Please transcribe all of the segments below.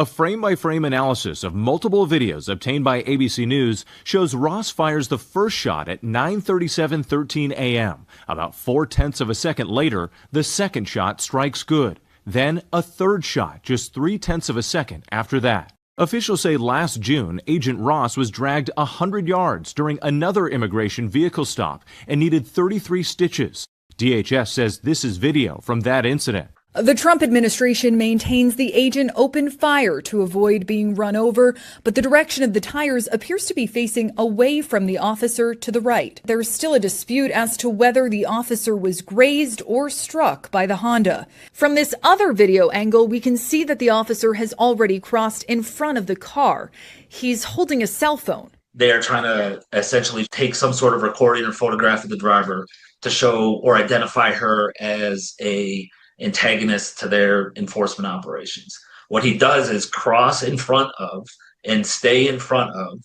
A frame-by-frame analysis of multiple videos obtained by ABC News shows Ross fires the first shot at 9:37:13 a.m. About 0.4 of a second later, the second shot strikes good. Then a third shot just 0.3 of a second after that. Officials say last June, Agent Ross was dragged 100 yards during another immigration vehicle stop and needed 33 stitches. DHS says this is video from that incident. The Trump administration maintains the agent opened fire to avoid being run over, but the direction of the tires appears to be facing away from the officer to the right. There's still a dispute as to whether the officer was grazed or struck by the Honda. From this other video angle, we can see that the officer has already crossed in front of the car. He's holding a cell phone. They are trying to essentially take some sort of recording or photograph of the driver to show or identify her as a antagonist to their enforcement operations. What he does is cross in front of and stay in front of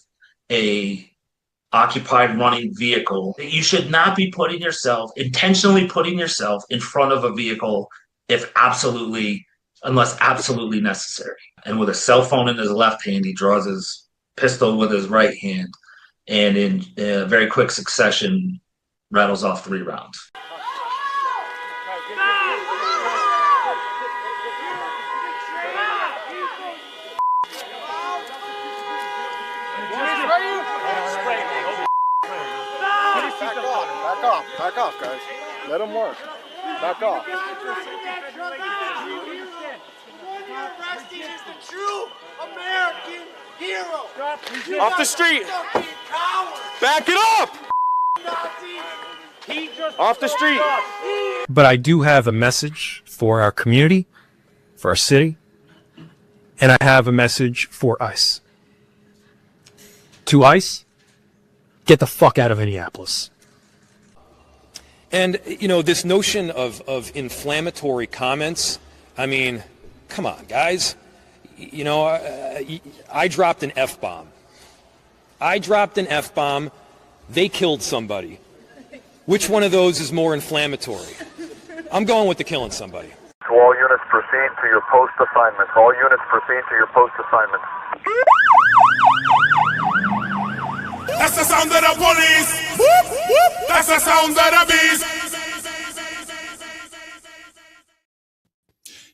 a occupied running vehicle. You should not be intentionally putting yourself in front of a vehicle unless absolutely necessary. And with a cell phone in his left hand, he draws his pistol with his right hand and in a very quick succession rattles off 3 rounds. Back off, guys. Let him work. Back off. The one you're arresting is the true American hero. Off the street. Back it up. Off the street. But I do have a message for our community, for our city, and I have a message for ICE. To ICE, get the fuck out of Minneapolis. And, you know, this notion of inflammatory comments, I mean, come on, guys. You know, I dropped an F-bomb. They killed somebody. Which one of those is more inflammatory? I'm going with the killing somebody. To all units, proceed to your post assignments. All units, proceed to your post assignments. That's the sound of the police. Whoop, whoop. That's the sound of the beast.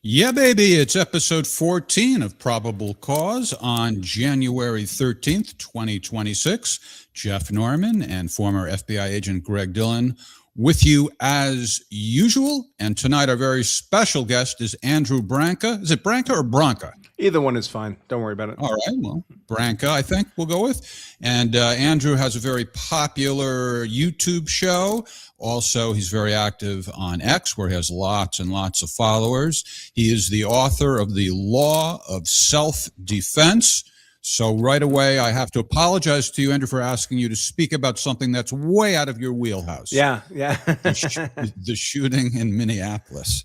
Yeah, baby. It's episode 14 of Probable Cause on January 13th, 2026. Jeff Norman and former FBI agent Greg Dillon with you as usual. And tonight our very special guest is Andrew Branca. Is it Branca or Branca? Either one is fine. Don't worry about it. All right. Well, Branca, I think we'll go with. And Andrew has a very popular YouTube show. Also, he's very active on X, where he has lots and lots of followers. He is the author of The Law of Self-Defense. So right away, I have to apologize to you, Andrew, for asking you to speak about something that's way out of your wheelhouse. Yeah. The shooting in Minneapolis.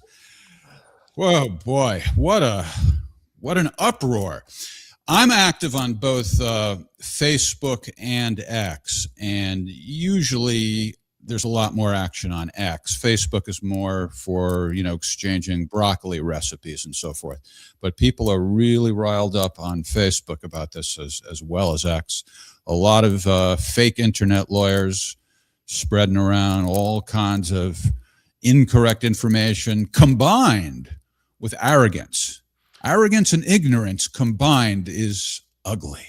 Whoa, boy, what an uproar. I'm active on both Facebook and X, and usually there's a lot more action on X. Facebook is more for, exchanging broccoli recipes and so forth. But people are really riled up on Facebook about this as well as X. A lot of fake internet lawyers spreading around all kinds of incorrect information combined with arrogance. Arrogance and ignorance combined is ugly.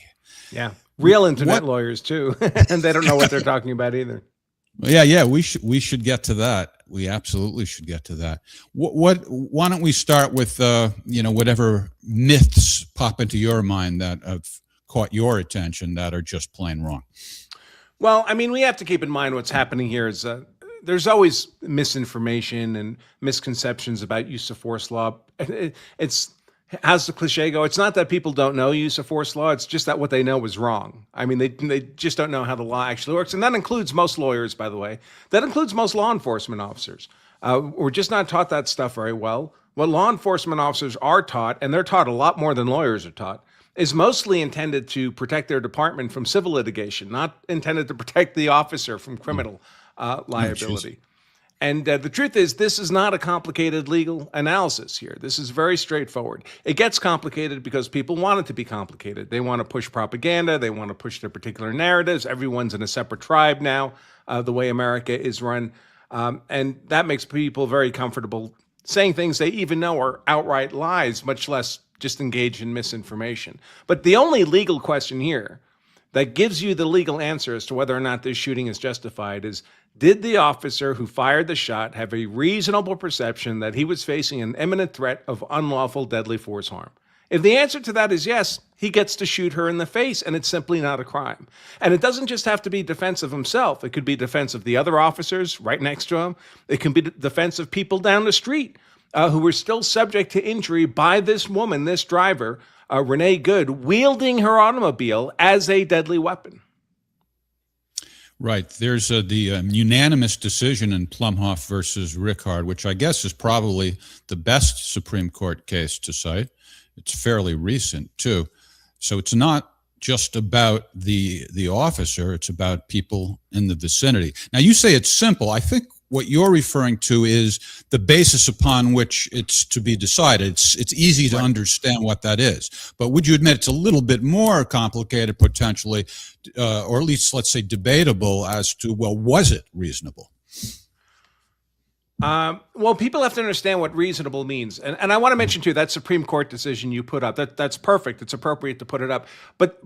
Yeah. Real internet lawyers, too. And they don't know what they're talking about either. Yeah. We should get to that. We absolutely should get to that. Why don't we start with, whatever myths pop into your mind that have caught your attention that are just plain wrong? Well, I mean, we have to keep in mind what's happening here is there's always misinformation and misconceptions about use of force law. How's the cliche go? It's not that people don't know use of force law. It's just that what they know is wrong. I mean, they just don't know how the law actually works. And that includes most lawyers, by the way. That includes most law enforcement officers. We're just not taught that stuff very well. What law enforcement officers are taught, and they're taught a lot more than lawyers are taught, is mostly intended to protect their department from civil litigation, not intended to protect the officer from criminal liability. And the truth is, this is not a complicated legal analysis here. This is very straightforward. It gets complicated because people want it to be complicated. They want to push propaganda. They want to push their particular narratives. Everyone's in a separate tribe now, the way America is run. And that makes people very comfortable saying things they even know are outright lies, much less just engage in misinformation. But the only legal question here that gives you the legal answer as to whether or not this shooting is justified is, did the officer who fired the shot have a reasonable perception that he was facing an imminent threat of unlawful deadly force harm? If the answer to that is yes, he gets to shoot her in the face, and it's simply not a crime. And it doesn't just have to be defense of himself. It could be defense of the other officers right next to him. It can be defense of people down the street who were still subject to injury by this woman, this driver, Renee Good, wielding her automobile as a deadly weapon. Right. There's the unanimous decision in Plumhoff versus Rickard, which I guess is probably the best Supreme Court case to cite. It's fairly recent, too. So it's not just about the officer. It's about people in the vicinity. Now, you say it's simple. I think what you're referring to is the basis upon which it's to be decided. It's easy to understand what that is. But would you admit it's a little bit more complicated, potentially, or at least, let's say, debatable as to, well, was it reasonable? Well, people have to understand what reasonable means. And I want to mention, too, that Supreme Court decision you put up, that's perfect. It's appropriate to put it up. But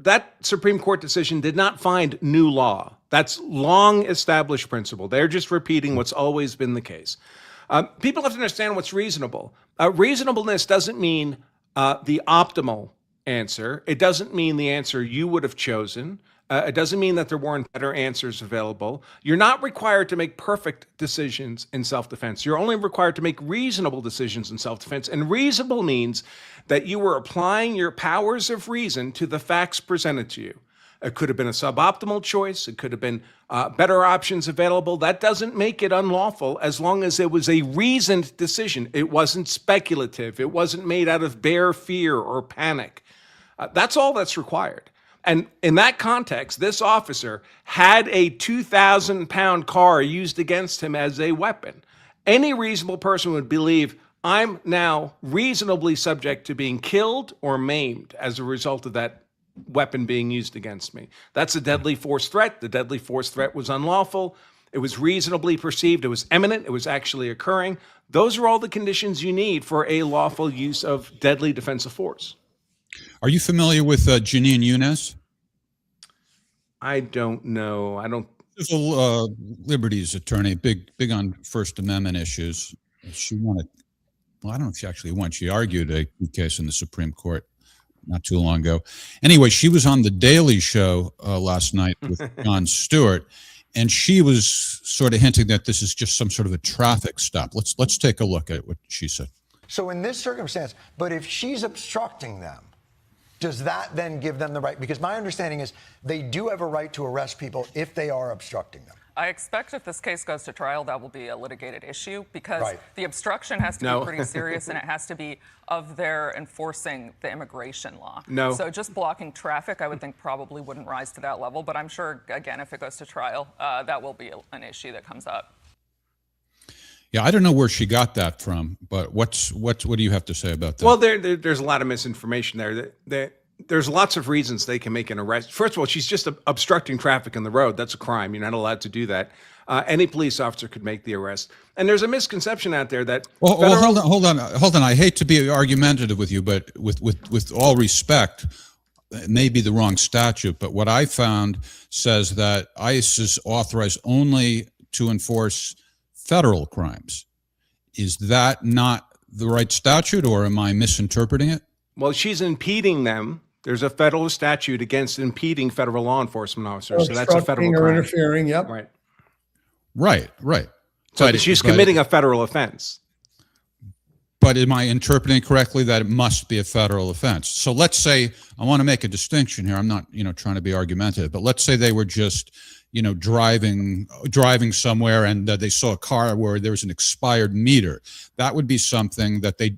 that Supreme Court decision did not find new law. That's long established principle. They're just repeating what's always been the case. People have to understand what's reasonable. Reasonableness doesn't mean the optimal answer. It doesn't mean the answer you would have chosen. It doesn't mean that there weren't better answers available. You're not required to make perfect decisions in self-defense. You're only required to make reasonable decisions in self-defense. And reasonable means that you were applying your powers of reason to the facts presented to you. It could have been a suboptimal choice. It could have been better options available. That doesn't make it unlawful as long as it was a reasoned decision. It wasn't speculative. It wasn't made out of bare fear or panic. That's all that's required. And in that context, this officer had a 2,000-pound car used against him as a weapon. Any reasonable person would believe, I'm now reasonably subject to being killed or maimed as a result of that weapon being used against me. That's a deadly force threat. The deadly force threat was unlawful. It was reasonably perceived. It was imminent. It was actually occurring. Those are all the conditions you need for a lawful use of deadly defensive force. Are you familiar with Janine Younes? I don't know. I don't. Civil liberties attorney, big on First Amendment issues. She won it. Well, I don't know if she actually won. She argued a case in the Supreme Court not too long ago. Anyway, she was on The Daily Show last night with Jon Stewart, and she was sort of hinting that this is just some sort of a traffic stop. Let's take a look at what she said. So in this circumstance, but if she's obstructing them, does that then give them the right? Because my understanding is they do have a right to arrest people if they are obstructing them. I expect if this case goes to trial, that will be a litigated issue because the obstruction has to be pretty serious and it has to be of their enforcing the immigration law. So just blocking traffic, I would think probably wouldn't rise to that level. But I'm sure, again, if it goes to trial, that will be an issue that comes up. Yeah, I don't know where she got that from, but what do you have to say about that? Well, there's a lot of misinformation there. There's lots of reasons they can make an arrest. First of all, she's just obstructing traffic on the road. That's a crime. You're not allowed to do that. Any police officer could make the arrest. And there's a misconception out there that. Well, hold on. I hate to be argumentative with you, but with all respect, it may be the wrong statute, but what I found says that ICE is authorized only to enforce federal crimes. Is that not the right statute, or am I misinterpreting it? Well, she's impeding them. There's a federal statute against impeding federal law enforcement officers, so that's a federal crime. Or interfering, yep. Right. So she's committing a federal offense. But am I interpreting correctly that it must be a federal offense? So let's say, I want to make a distinction here. I'm not, trying to be argumentative, but let's say they were just, driving somewhere and they saw a car where there was an expired meter. That would be something that they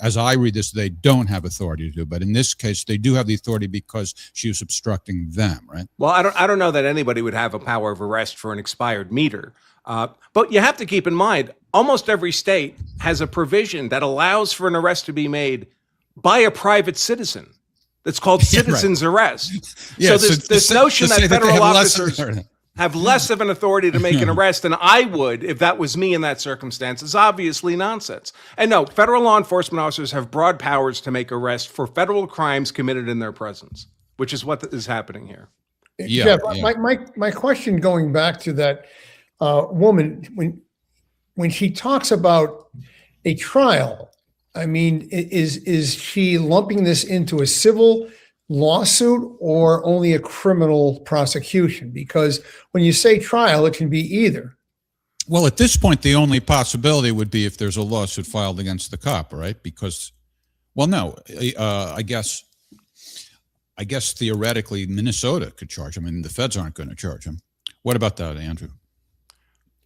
as I read this, they don't have authority to do. But in this case, they do have the authority because she was obstructing them, right? Well, I don't know that anybody would have a power of arrest for an expired meter. But you have to keep in mind, almost every state has a provision that allows for an arrest to be made by a private citizen. That's called citizen's arrest. Yeah, so this notion that federal officers have less of an authority to make an arrest than I would if that was me in that circumstance is obviously nonsense. And no, federal law enforcement officers have broad powers to make arrests for federal crimes committed in their presence, which is what is happening here. Yeah. My question going back to that woman, when she talks about a trial, I mean, is she lumping this into a civil lawsuit or only a criminal prosecution? Because when you say trial, it can be either. Well, at this point, the only possibility would be if there's a lawsuit filed against the cop, right? Because, well, no, I guess theoretically Minnesota could charge him. I mean, the feds aren't going to charge him. What about that, Andrew?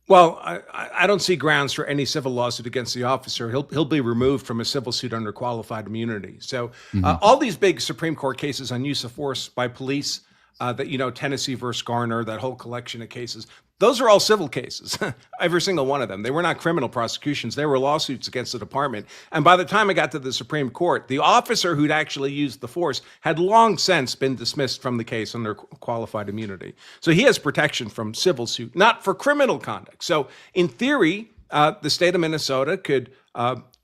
Well, I don't see grounds for any civil lawsuit against the officer. He'll be removed from a civil suit under qualified immunity. So all these big Supreme Court cases on use of force by police, Tennessee versus Garner, that whole collection of cases, those are all civil cases, every single one of them. They were not criminal prosecutions. They were lawsuits against the department. And by the time I got to the Supreme Court, the officer who'd actually used the force had long since been dismissed from the case under qualified immunity. So he has protection from civil suit, not for criminal conduct. So in theory, the state of Minnesota could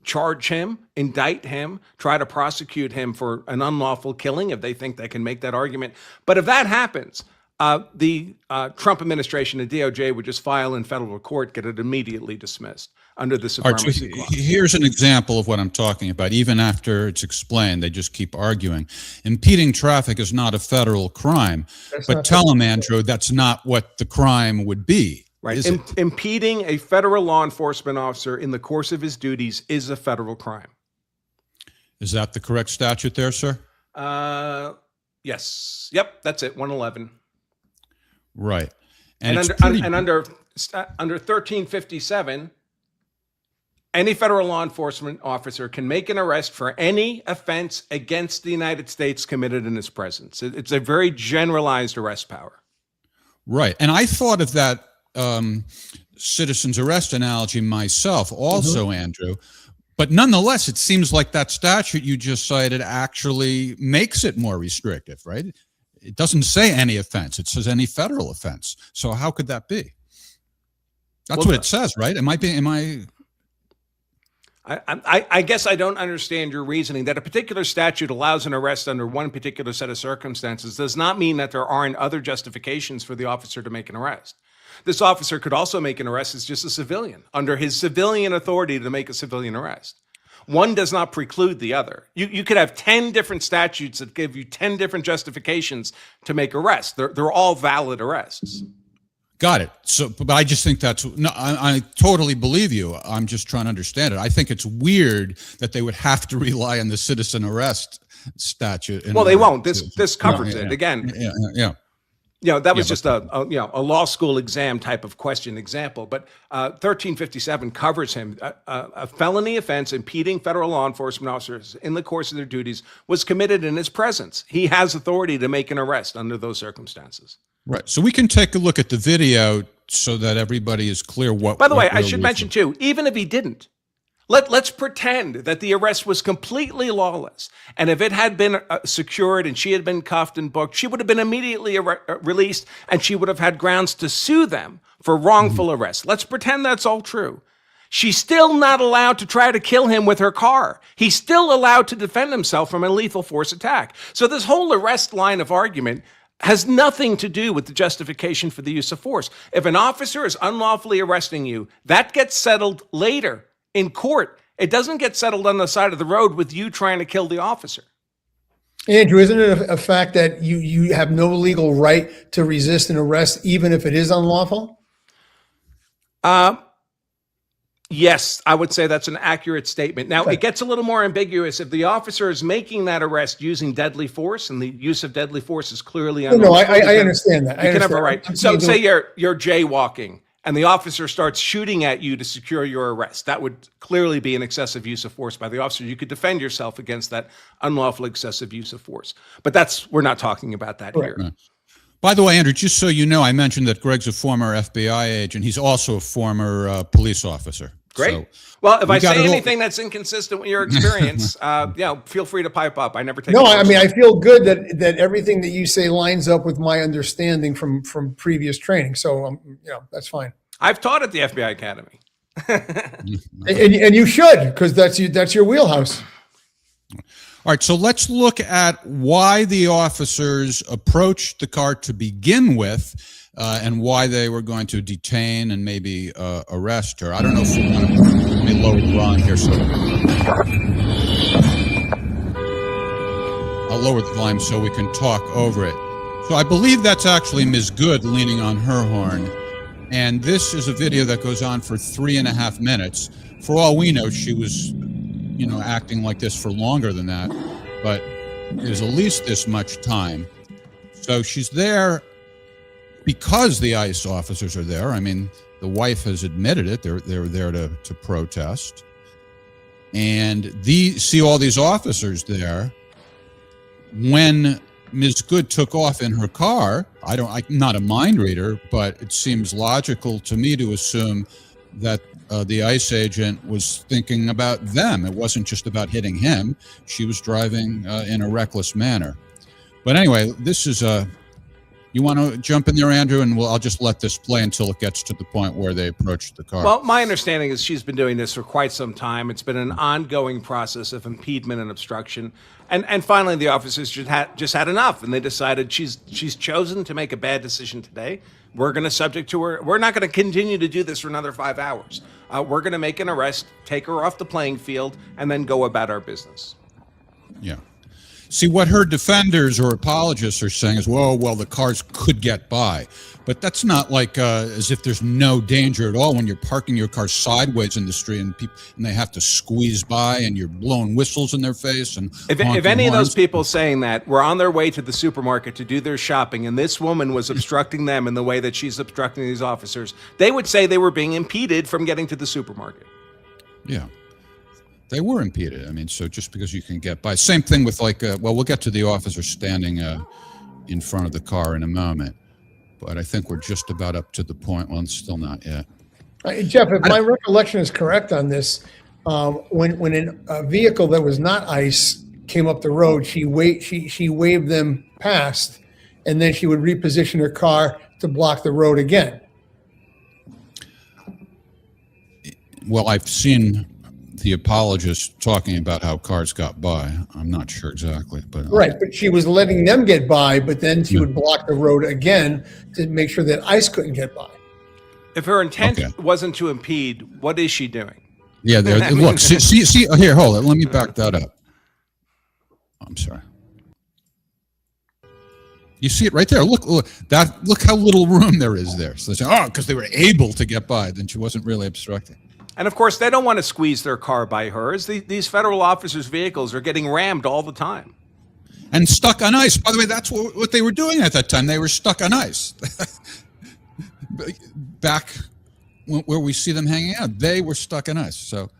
charge him, indict him, try to prosecute him for an unlawful killing if they think they can make that argument. But if that happens, the Trump administration and DOJ would just file in federal court, get it immediately dismissed under the supremacy clause. Here's an example of what I'm talking about. Even after it's explained, they just keep arguing. Impeding traffic is not a federal crime. But tell them, Andrew, that's not what the crime would be. Right. Impeding a federal law enforcement officer in the course of his duties is a federal crime. Is that the correct statute there, sir? Yes. Yep, that's it, 111. Right. And under 1357, any federal law enforcement officer can make an arrest for any offense against the United States committed in his presence. It's a very generalized arrest power. Right. And I thought of that citizen's arrest analogy myself also, Andrew. But nonetheless, it seems like that statute you just cited actually makes it more restrictive, right? It doesn't say any offense. It says any federal offense. So how could that be? That's what it says, right? I guess I don't understand your reasoning. That a particular statute allows an arrest under one particular set of circumstances does not mean that there aren't other justifications for the officer to make an arrest. This officer could also make an arrest as just a civilian, under his civilian authority to make a civilian arrest. One does not preclude the other. You could have 10 different statutes that give you 10 different justifications to make arrests. They're all valid arrests. Got it. So, but I just think I totally believe you. I'm just trying to understand it. I think it's weird that they would have to rely on the citizen arrest statute. Well, they won't. This covers it. Again. Yeah. That was just a law school exam type of example. But 1357 covers him. A felony offense impeding federal law enforcement officers in the course of their duties was committed in his presence. He has authority to make an arrest under those circumstances. Right. So we can take a look at the video so that everybody is clear what. By the way, I should mention too, even if he didn't, let's pretend that the arrest was completely lawless. And if it had been secured and she had been cuffed and booked, she would have been immediately released and she would have had grounds to sue them for wrongful arrest. Let's pretend that's all true. She's still not allowed to try to kill him with her car. He's still allowed to defend himself from a lethal force attack. So this whole arrest line of argument has nothing to do with the justification for the use of force. If an officer is unlawfully arresting you, that gets settled later in court. It doesn't get settled on the side of the road with you trying to kill the officer. Andrew, isn't it a fact that you have no legal right to resist an arrest even if it is unlawful? Yes, I would say that's an accurate statement. Now, it gets a little more ambiguous if the officer is making that arrest using deadly force, and the use of deadly force is clearly unlawful. No, I understand that. You can have a right. So say you're jaywalking and the officer starts shooting at you to secure your arrest, that would clearly be an excessive use of force by the officer. You could defend yourself against that unlawful excessive use of force. But we're not talking about that here. Right. By the way, Andrew, just so you know, I mentioned that Greg's a former FBI agent. He's also a former police officer. Great. So well, if I say anything that's inconsistent with your experience, feel free to pipe up. I never take. No, I mean, I feel good that everything that you say lines up with my understanding from previous training. So, that's fine. I've taught at the FBI Academy, and you should, because that's your wheelhouse. All right, so let's look at why the officers approached the car to begin with, and why they were going to detain and maybe arrest her. I don't know if we want to, let me lower the volume here. So I'll lower the volume so we can talk over it. So I believe that's actually Ms. Good leaning on her horn. And this is a video that goes on for 3.5 minutes. For all we know, she was acting like this for longer than that, but there's at least this much time. So she's there because the ICE officers are there. I mean, the wife has admitted it. They're there to protest. And see all these officers there. When Ms. Good took off in her car, I'm not a mind reader, but it seems logical to me to assume that the ICE agent was thinking about them. It wasn't just about hitting him. She was driving in a reckless manner. But anyway, this is you want to jump in there, Andrew, and I'll just let this play until it gets to the point where they approach the car. Well, my understanding is she's been doing this for quite some time. It's been an ongoing process of impediment and obstruction. And finally, the officers just had enough, and they decided she's chosen to make a bad decision today. We're going to subject to her. We're not going to continue to do this for another 5 hours. We're going to make an arrest, take her off the playing field, and then go about our business. Yeah. See, what her defenders or apologists are saying is, well, the cars could get by. But that's not like as if there's no danger at all when you're parking your car sideways in the street and they have to squeeze by and you're blowing whistles in their face. And if any of those people saying that were on their way to the supermarket to do their shopping and this woman was obstructing them in the way that she's obstructing these officers, they would say they were being impeded from getting to the supermarket. Yeah. They were impeded. I mean, so just because you can get by. Same thing with we'll get to the officer standing in front of the car in a moment. But I think we're just about up to the point. Well, it's still not yet. Jeff, if my recollection is correct on this, when a vehicle that was not ICE came up the road, she waved them past, and then she would reposition her car to block the road again. Well, I've seen the apologists talking about how cars got by. I'm not sure exactly, but right. But she was letting them get by, but then she would block the road again to make sure that ICE couldn't get by. If her intent wasn't to impede, what is she doing? Yeah, look, see. Here, hold it. Let me back that up. I'm sorry. You see it right there. Look how little room there is there. So they say, because they were able to get by, then she wasn't really obstructing. And of course, they don't want to squeeze their car by hers. These federal officers' vehicles are getting rammed all the time. And stuck on ice. By the way, that's what they were doing at that time. They were stuck on ice. Back where we see them hanging out, they were stuck on ice. So,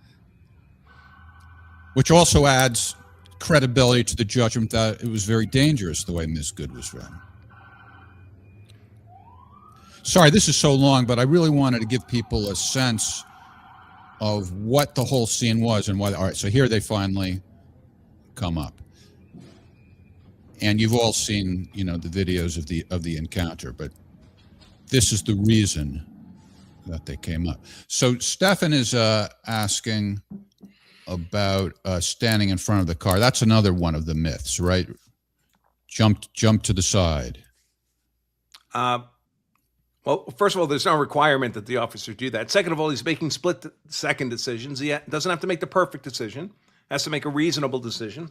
which also adds credibility to the judgment that it was very dangerous the way Ms. Good was running. Sorry, this is so long, but I really wanted to give people a sense of what the whole scene was and why. All right, so here they finally come up, and you've all seen, the videos of the encounter, but this is the reason that they came up. So Stefan is asking about standing in front of the car. That's another one of the myths, right? Jump to the side. Well, first of all, there's no requirement that the officer do that. Second of all, he's making split-second decisions. He doesn't have to make the perfect decision. He has to make a reasonable decision.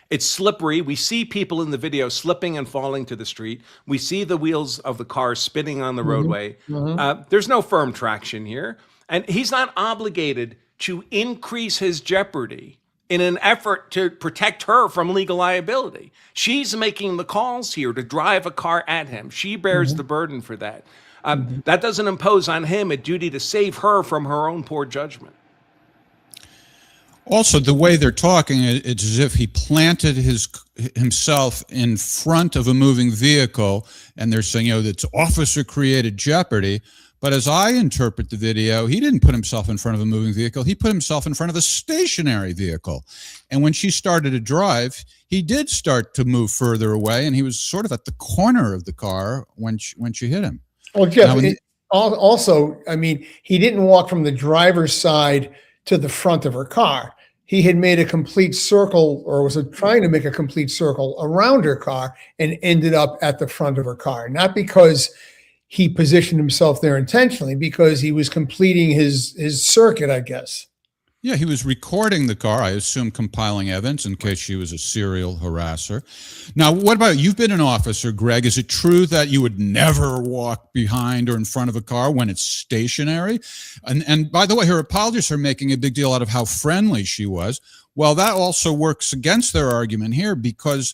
It's slippery. We see people in the video slipping and falling to the street. We see the wheels of the car spinning on the roadway. Mm-hmm. There's no firm traction here. And he's not obligated to increase his jeopardy in an effort to protect her from legal liability. She's making the calls here to drive a car at him. She bears the burden for that. That doesn't impose on him a duty to save her from her own poor judgment. Also, the way they're talking, it's as if he planted himself in front of a moving vehicle, and they're saying, that's officer-created jeopardy. But as I interpret the video, he didn't put himself in front of a moving vehicle. He put himself in front of a stationary vehicle. And when she started to drive, he did start to move further away, and he was sort of at the corner of the car when she hit him. Well, Jeff, also, I mean, he didn't walk from the driver's side to the front of her car. He had made a complete circle, or was trying to make a complete circle around her car, and ended up at the front of her car. Not because he positioned himself there intentionally, because he was completing his circuit, I guess. Yeah, he was recording the car, I assume compiling evidence in case she was a serial harasser. Now, what about, you've been an officer, Greg. Is it true that you would never walk behind or in front of a car when it's stationary? And by the way, her apologists are making a big deal out of how friendly she was. Well, that also works against their argument here, because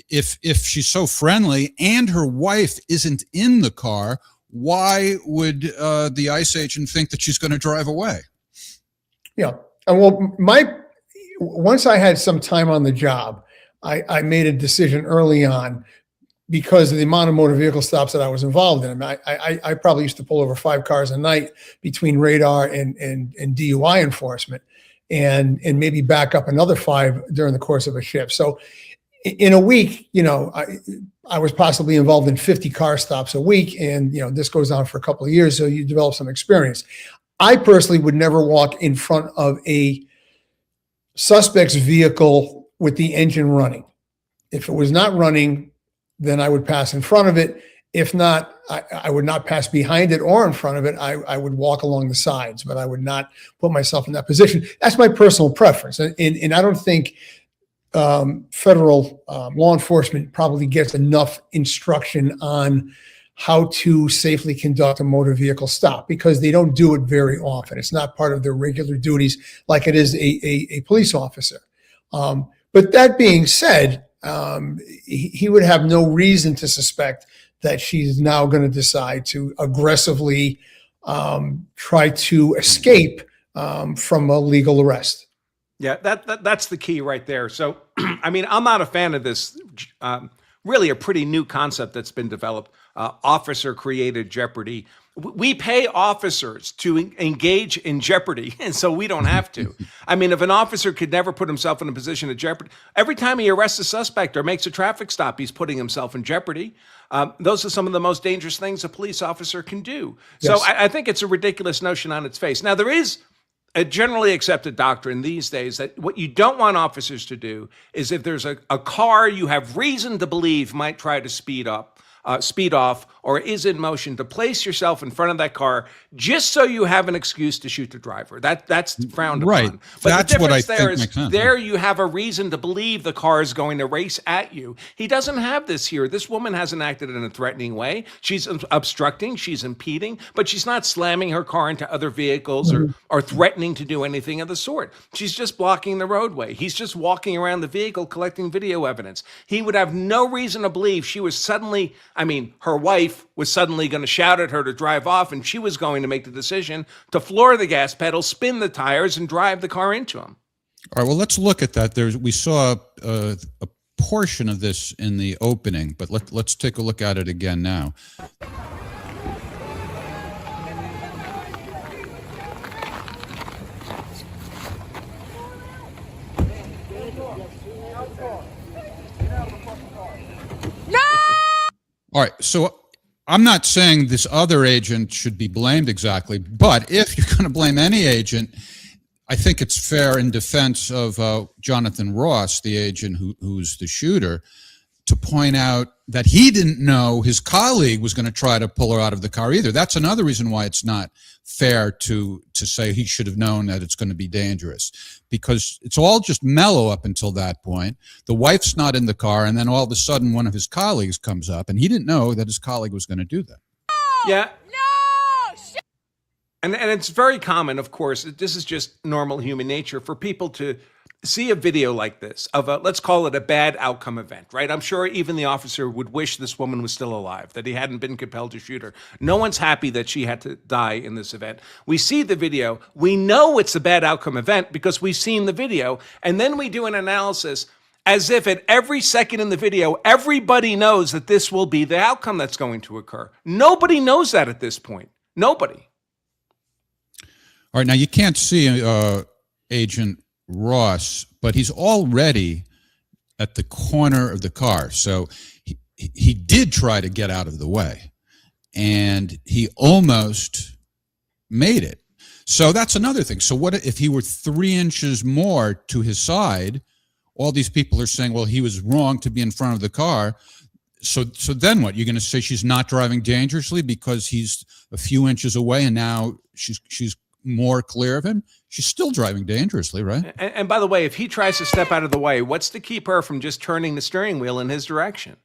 if she's so friendly and her wife isn't in the car, why would the ICE agent think that she's going to drive away? Yeah. Well, once I had some time on the job, I made a decision early on, because of the amount of motor vehicle stops that I was involved in. I probably used to pull over 5 cars a night between radar and DUI enforcement, and maybe back up another 5 during the course of a shift. So in a week, I was possibly involved in 50 car stops a week, and this goes on for a couple of years, so you develop some experience. I personally would never walk in front of a suspect's vehicle with the engine running. If it was not running, then I would pass in front of it. If not, I would not pass behind it or in front of it. I would walk along the sides, but I would not put myself in that position. That's my personal preference. And I don't think federal law enforcement probably gets enough instruction on how to safely conduct a motor vehicle stop, because they don't do it very often. It's not part of their regular duties like it is a police officer. But that being said, he would have no reason to suspect that she's now going to decide to aggressively try to escape from a legal arrest. Yeah, that's the key right there. So, I mean, I'm not a fan of this, really a pretty new concept that's been developed, officer-created jeopardy. We pay officers to engage in jeopardy, and so we don't have to. I mean, if an officer could never put himself in a position of jeopardy, every time he arrests a suspect or makes a traffic stop, he's putting himself in jeopardy. Those are some of the most dangerous things a police officer can do. Yes. So I think it's a ridiculous notion on its face. Now, there is a generally accepted doctrine these days that what you don't want officers to do is, if there's a car you have reason to believe might try to speed off, or is in motion, to place yourself in front of that car just so you have an excuse to shoot the driver. That's frowned upon. But that's the what I difference there think is, makes sense. there you have a reason to believe the car is going to race at you. He doesn't have this here. This woman hasn't acted in a threatening way. She's obstructing, she's impeding, but she's not slamming her car into other vehicles or threatening to do anything of the sort. She's just blocking the roadway. He's just walking around the vehicle collecting video evidence. He would have no reason to believe she was suddenly, her wife was suddenly going to shout at her to drive off, and she was going to make the decision to floor the gas pedal, spin the tires, and drive the car into him. All right, well, let's look at that. We saw a portion of this in the opening, but let's take a look at it again now. All right, so I'm not saying this other agent should be blamed exactly, but if you're going to blame any agent, I think it's fair in defense of Jonathan Ross, the agent who's the shooter, to point out that he didn't know his colleague was going to try to pull her out of the car either. That's another reason why it's not fair to say he should have known that it's going to be dangerous, because it's all just mellow up until that point. The wife's not in the car, and then all of a sudden one of his colleagues comes up, and he didn't know that his colleague was going to do that. Yeah. And it's very common, of course, this is just normal human nature, for people to see a video like this of a, let's call it a bad outcome event, right? I'm sure even the officer would wish this woman was still alive, that he hadn't been compelled to shoot her. No one's happy that she had to die in this event. We see the video. We know it's a bad outcome event because we've seen the video. And then we do an analysis as if at every second in the video, everybody knows that this will be the outcome that's going to occur. Nobody knows that at this point. Nobody. All right, now you can't see Agent Ross, but he's already at the corner of the car. So he did try to get out of the way, and he almost made it. So that's another thing. So what if he were 3 inches more to his side? All these people are saying, well, he was wrong to be in front of the car. So then what? You're going to say she's not driving dangerously because he's a few inches away and now she's more clear of him? She's still driving dangerously, right? And by the way, if he tries to step out of the way, what's to keep her from just turning the steering wheel in his direction?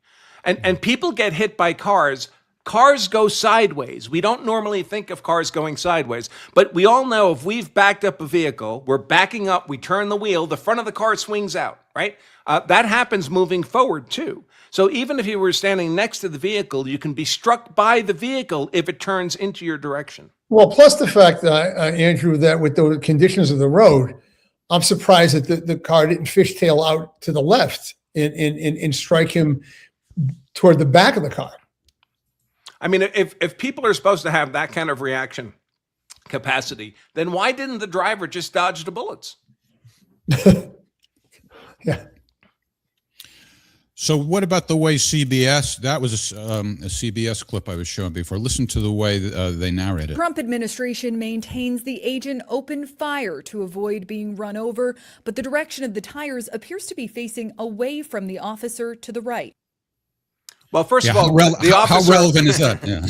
And people get hit by cars. Cars go sideways. We don't normally think of cars going sideways, but we all know if we've backed up a vehicle, we're backing up, we turn the wheel, the front of the car swings out, right? That happens moving forward too. So even if you were standing next to the vehicle, you can be struck by the vehicle if it turns into your direction. Well, plus the fact that, Andrew, that with the conditions of the road, I'm surprised that the car didn't fishtail out to the left and strike him toward the back of the car. I mean, if people are supposed to have that kind of reaction capacity, then why didn't the driver just dodge the bullets? Yeah. So what about the way CBS, that was a CBS clip I was showing before. Listen to the way they narrate it. Trump administration maintains the agent opened fire to avoid being run over, but the direction of the tires appears to be facing away from the officer to the right. Well, first of all, the officer, how relevant is that? Yeah.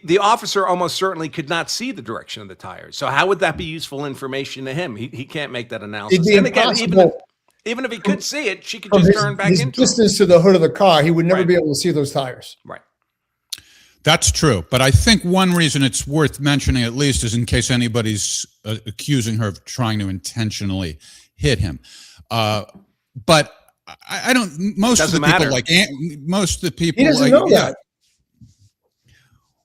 the officer almost certainly could not see the direction of the tires. So how would that be useful information to him? He can't make that analysis. It'd be and again, impossible. Even if he could see it, she could just turn back his into it. distance to the hood of the car, he would never be able to see those tires. Right. That's true. But I think one reason it's worth mentioning at least is in case anybody's accusing her of trying to intentionally hit him. But I don't, most of the people most of the people he doesn't know that.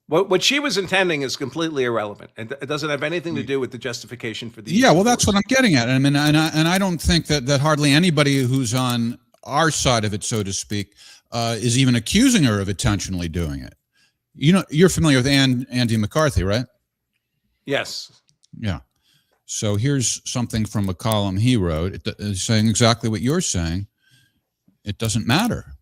What she was intending is completely irrelevant, and it doesn't have anything to do with the justification for the. Yeah, well, that's what I'm getting at. I mean, and I don't think that hardly anybody who's on our side of it, so to speak, is even accusing her of intentionally doing it. You know, you're familiar with Andy McCarthy, right? Yes. Yeah. So here's something from a column he wrote saying exactly what you're saying. It doesn't matter.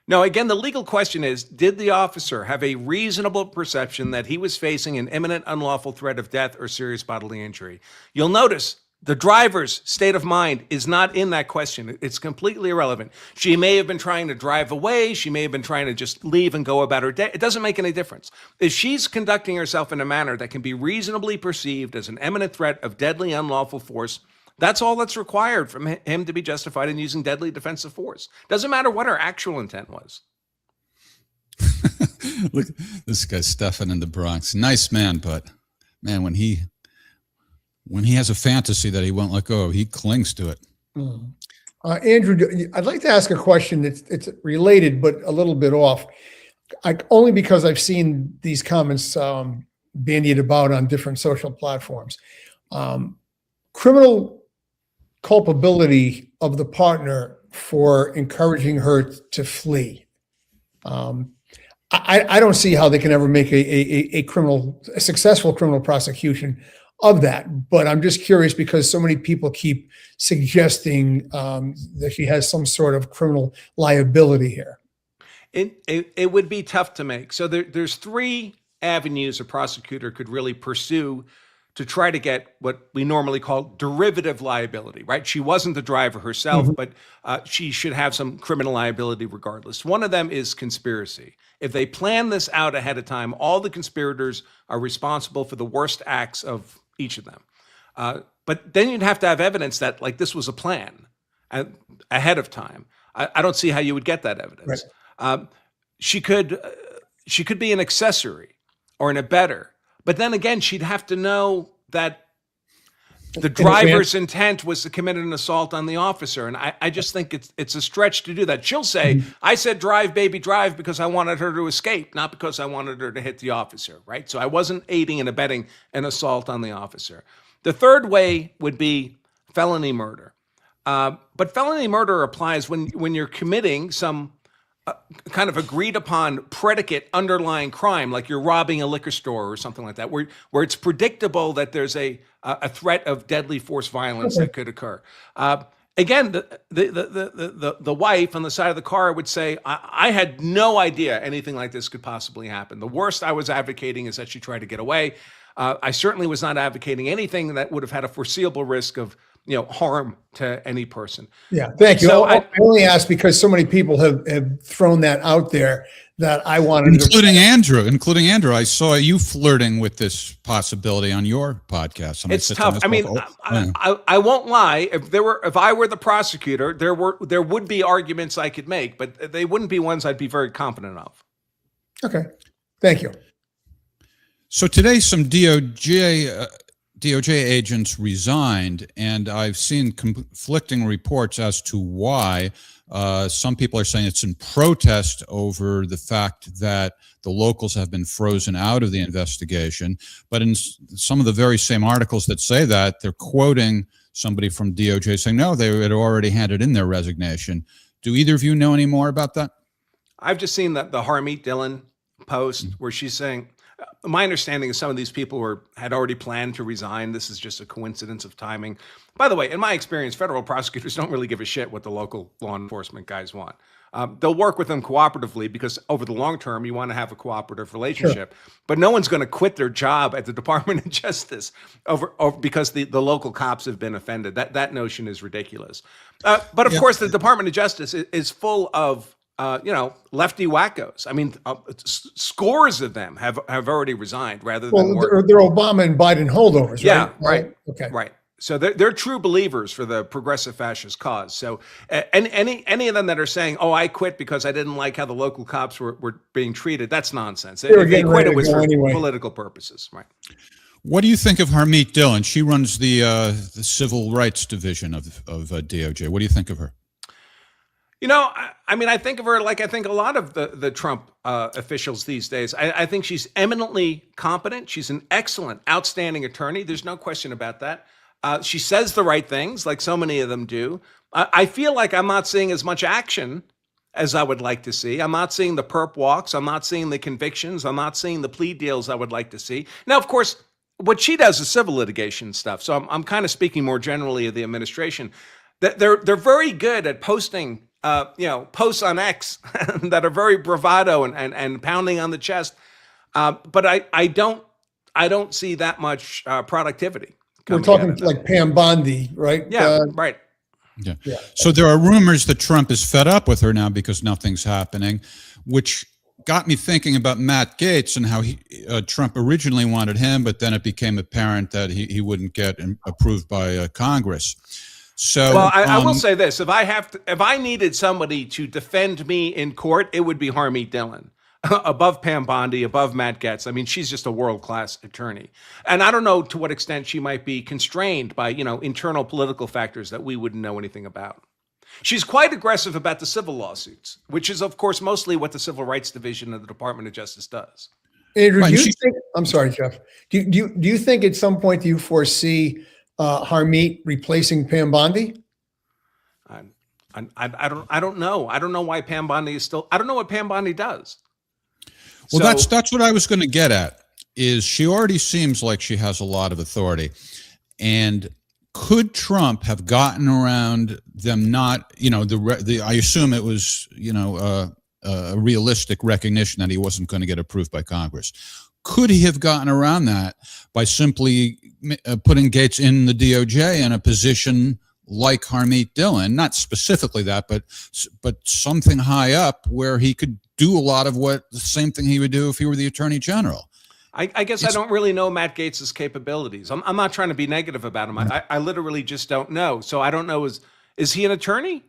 No, again, the legal question is, did the officer have a reasonable perception that he was facing an imminent unlawful threat of death or serious bodily injury? You'll notice the driver's state of mind is not in that question. It's completely irrelevant. She may have been trying to drive away. She may have been trying to just leave and go about her day. It doesn't make any difference. If she's conducting herself in a manner that can be reasonably perceived as an imminent threat of deadly unlawful force, that's all that's required from him to be justified in using deadly defensive force. Doesn't matter what her actual intent was. Look, this guy Stefan in the Bronx. Nice man, but man, when he has a fantasy that he won't let go of, he clings to it. Andrew, I'd like to ask a question. It's related, but a little bit off. Only because I've seen these comments bandied about on different social platforms. Criminal culpability of the partner for encouraging her to flee. I don't see how they can ever make a successful criminal prosecution of that. But I'm just curious because so many people keep suggesting that she has some sort of criminal liability here. It would be tough to make. So there's 3 avenues a prosecutor could really pursue to try to get what we normally call derivative liability, right? She wasn't the driver herself, but she should have some criminal liability regardless. One of them is conspiracy. If they plan this out ahead of time, all the conspirators are responsible for the worst acts of each of them. But then you'd have to have evidence that like this was a plan ahead of time. I don't see how you would get that evidence. Right. She could be an accessory or an abettor. But then again, she'd have to know that the driver's intent was to commit an assault on the officer. And I just think it's a stretch to do that. She'll say, I said drive, baby, drive, because I wanted her to escape, not because I wanted her to hit the officer, right? So I wasn't aiding and abetting an assault on the officer. The third way would be felony murder. But felony murder applies when you're committing some kind of agreed upon predicate underlying crime, like you're robbing a liquor store or something like that, where it's predictable that there's a threat of deadly force violence that could occur. Again, the wife on the side of the car would say, I had no idea anything like this could possibly happen. The worst I was advocating is that she tried to get away. I certainly was not advocating anything that would have had a foreseeable risk of harm to any person. Yeah, thank you. So I only asked because so many people have thrown that out there that I wanted including Andrew. I saw you flirting with this possibility on your podcast. It's tough. I mean, I won't lie. If I were the prosecutor, there would be arguments I could make, but they wouldn't be ones I'd be very confident of. Okay, thank you. So today, some DOJ agents resigned, and I've seen conflicting reports as to why. Some people are saying it's in protest over the fact that the locals have been frozen out of the investigation. But in some of the very same articles that say that, they're quoting somebody from DOJ saying, no, they had already handed in their resignation. Do either of you know any more about that? I've just seen the Harmeet Dillon post where she's saying, my understanding is some of these people had already planned to resign. This is just a coincidence of timing. By the way, in my experience, federal prosecutors don't really give a shit what the local law enforcement guys want. They'll work with them cooperatively because over the long term, you want to have a cooperative relationship. Sure. But no one's going to quit their job at the Department of Justice over because the local cops have been offended. That notion is ridiculous. But of course, the Department of Justice is full of lefty wackos. I mean, scores of them have already resigned rather than they're Obama and Biden holdovers, right? Yeah, right. Okay. Right. So they're true believers for the progressive fascist cause. So any of them that are saying, oh, I quit because I didn't like how the local cops were being treated, that's nonsense. If they quit, it was for political purposes. Right. What do you think of Harmeet Dillon? She runs the Civil Rights Division of DOJ. What do you think of her? I mean, I think of her like I think a lot of the Trump officials these days. I think she's eminently competent. She's an excellent, outstanding attorney. There's no question about that. She says the right things, like so many of them do. I feel like I'm not seeing as much action as I would like to see. I'm not seeing the perp walks. I'm not seeing the convictions. I'm not seeing the plea deals I would like to see. Now, of course, what she does is civil litigation stuff. So I'm kind of speaking more generally of the administration. They're very good at posting posts on X that are very bravado and pounding on the chest. But I don't see that much productivity. We're talking like Pam Bondi, right? Yeah, right. Yeah. So there are rumors that Trump is fed up with her now because nothing's happening, which got me thinking about Matt Gaetz and how Trump originally wanted him, but then it became apparent that he wouldn't get approved by Congress. So, well, I will say this: if I needed somebody to defend me in court, it would be Harmeet Dillon, above Pam Bondi, above Matt Gaetz. I mean, she's just a world-class attorney, and I don't know to what extent she might be constrained by internal political factors that we wouldn't know anything about. She's quite aggressive about the civil lawsuits, which is, of course, mostly what the Civil Rights Division of the Department of Justice does. Andrew, do you think? I'm sorry, Jeff. Do you think at some point do you foresee Harmeet replacing Pam Bondi? I don't know. I don't know why Pam Bondi is still. I don't know what Pam Bondi does. Well, that's what I was going to get at. Is she already seems like she has a lot of authority, and could Trump have gotten around them not? I assume it was a realistic recognition that he wasn't going to get approved by Congress. Could he have gotten around that by simply putting Gaetz in the DOJ in a position like Harmeet Dillon, not specifically that, but something high up where he could do a lot of the same thing he would do if he were the Attorney General? I guess I don't really know Matt Gaetz's capabilities. I'm not trying to be negative about him. I literally just don't know. So I don't know. Is he an attorney?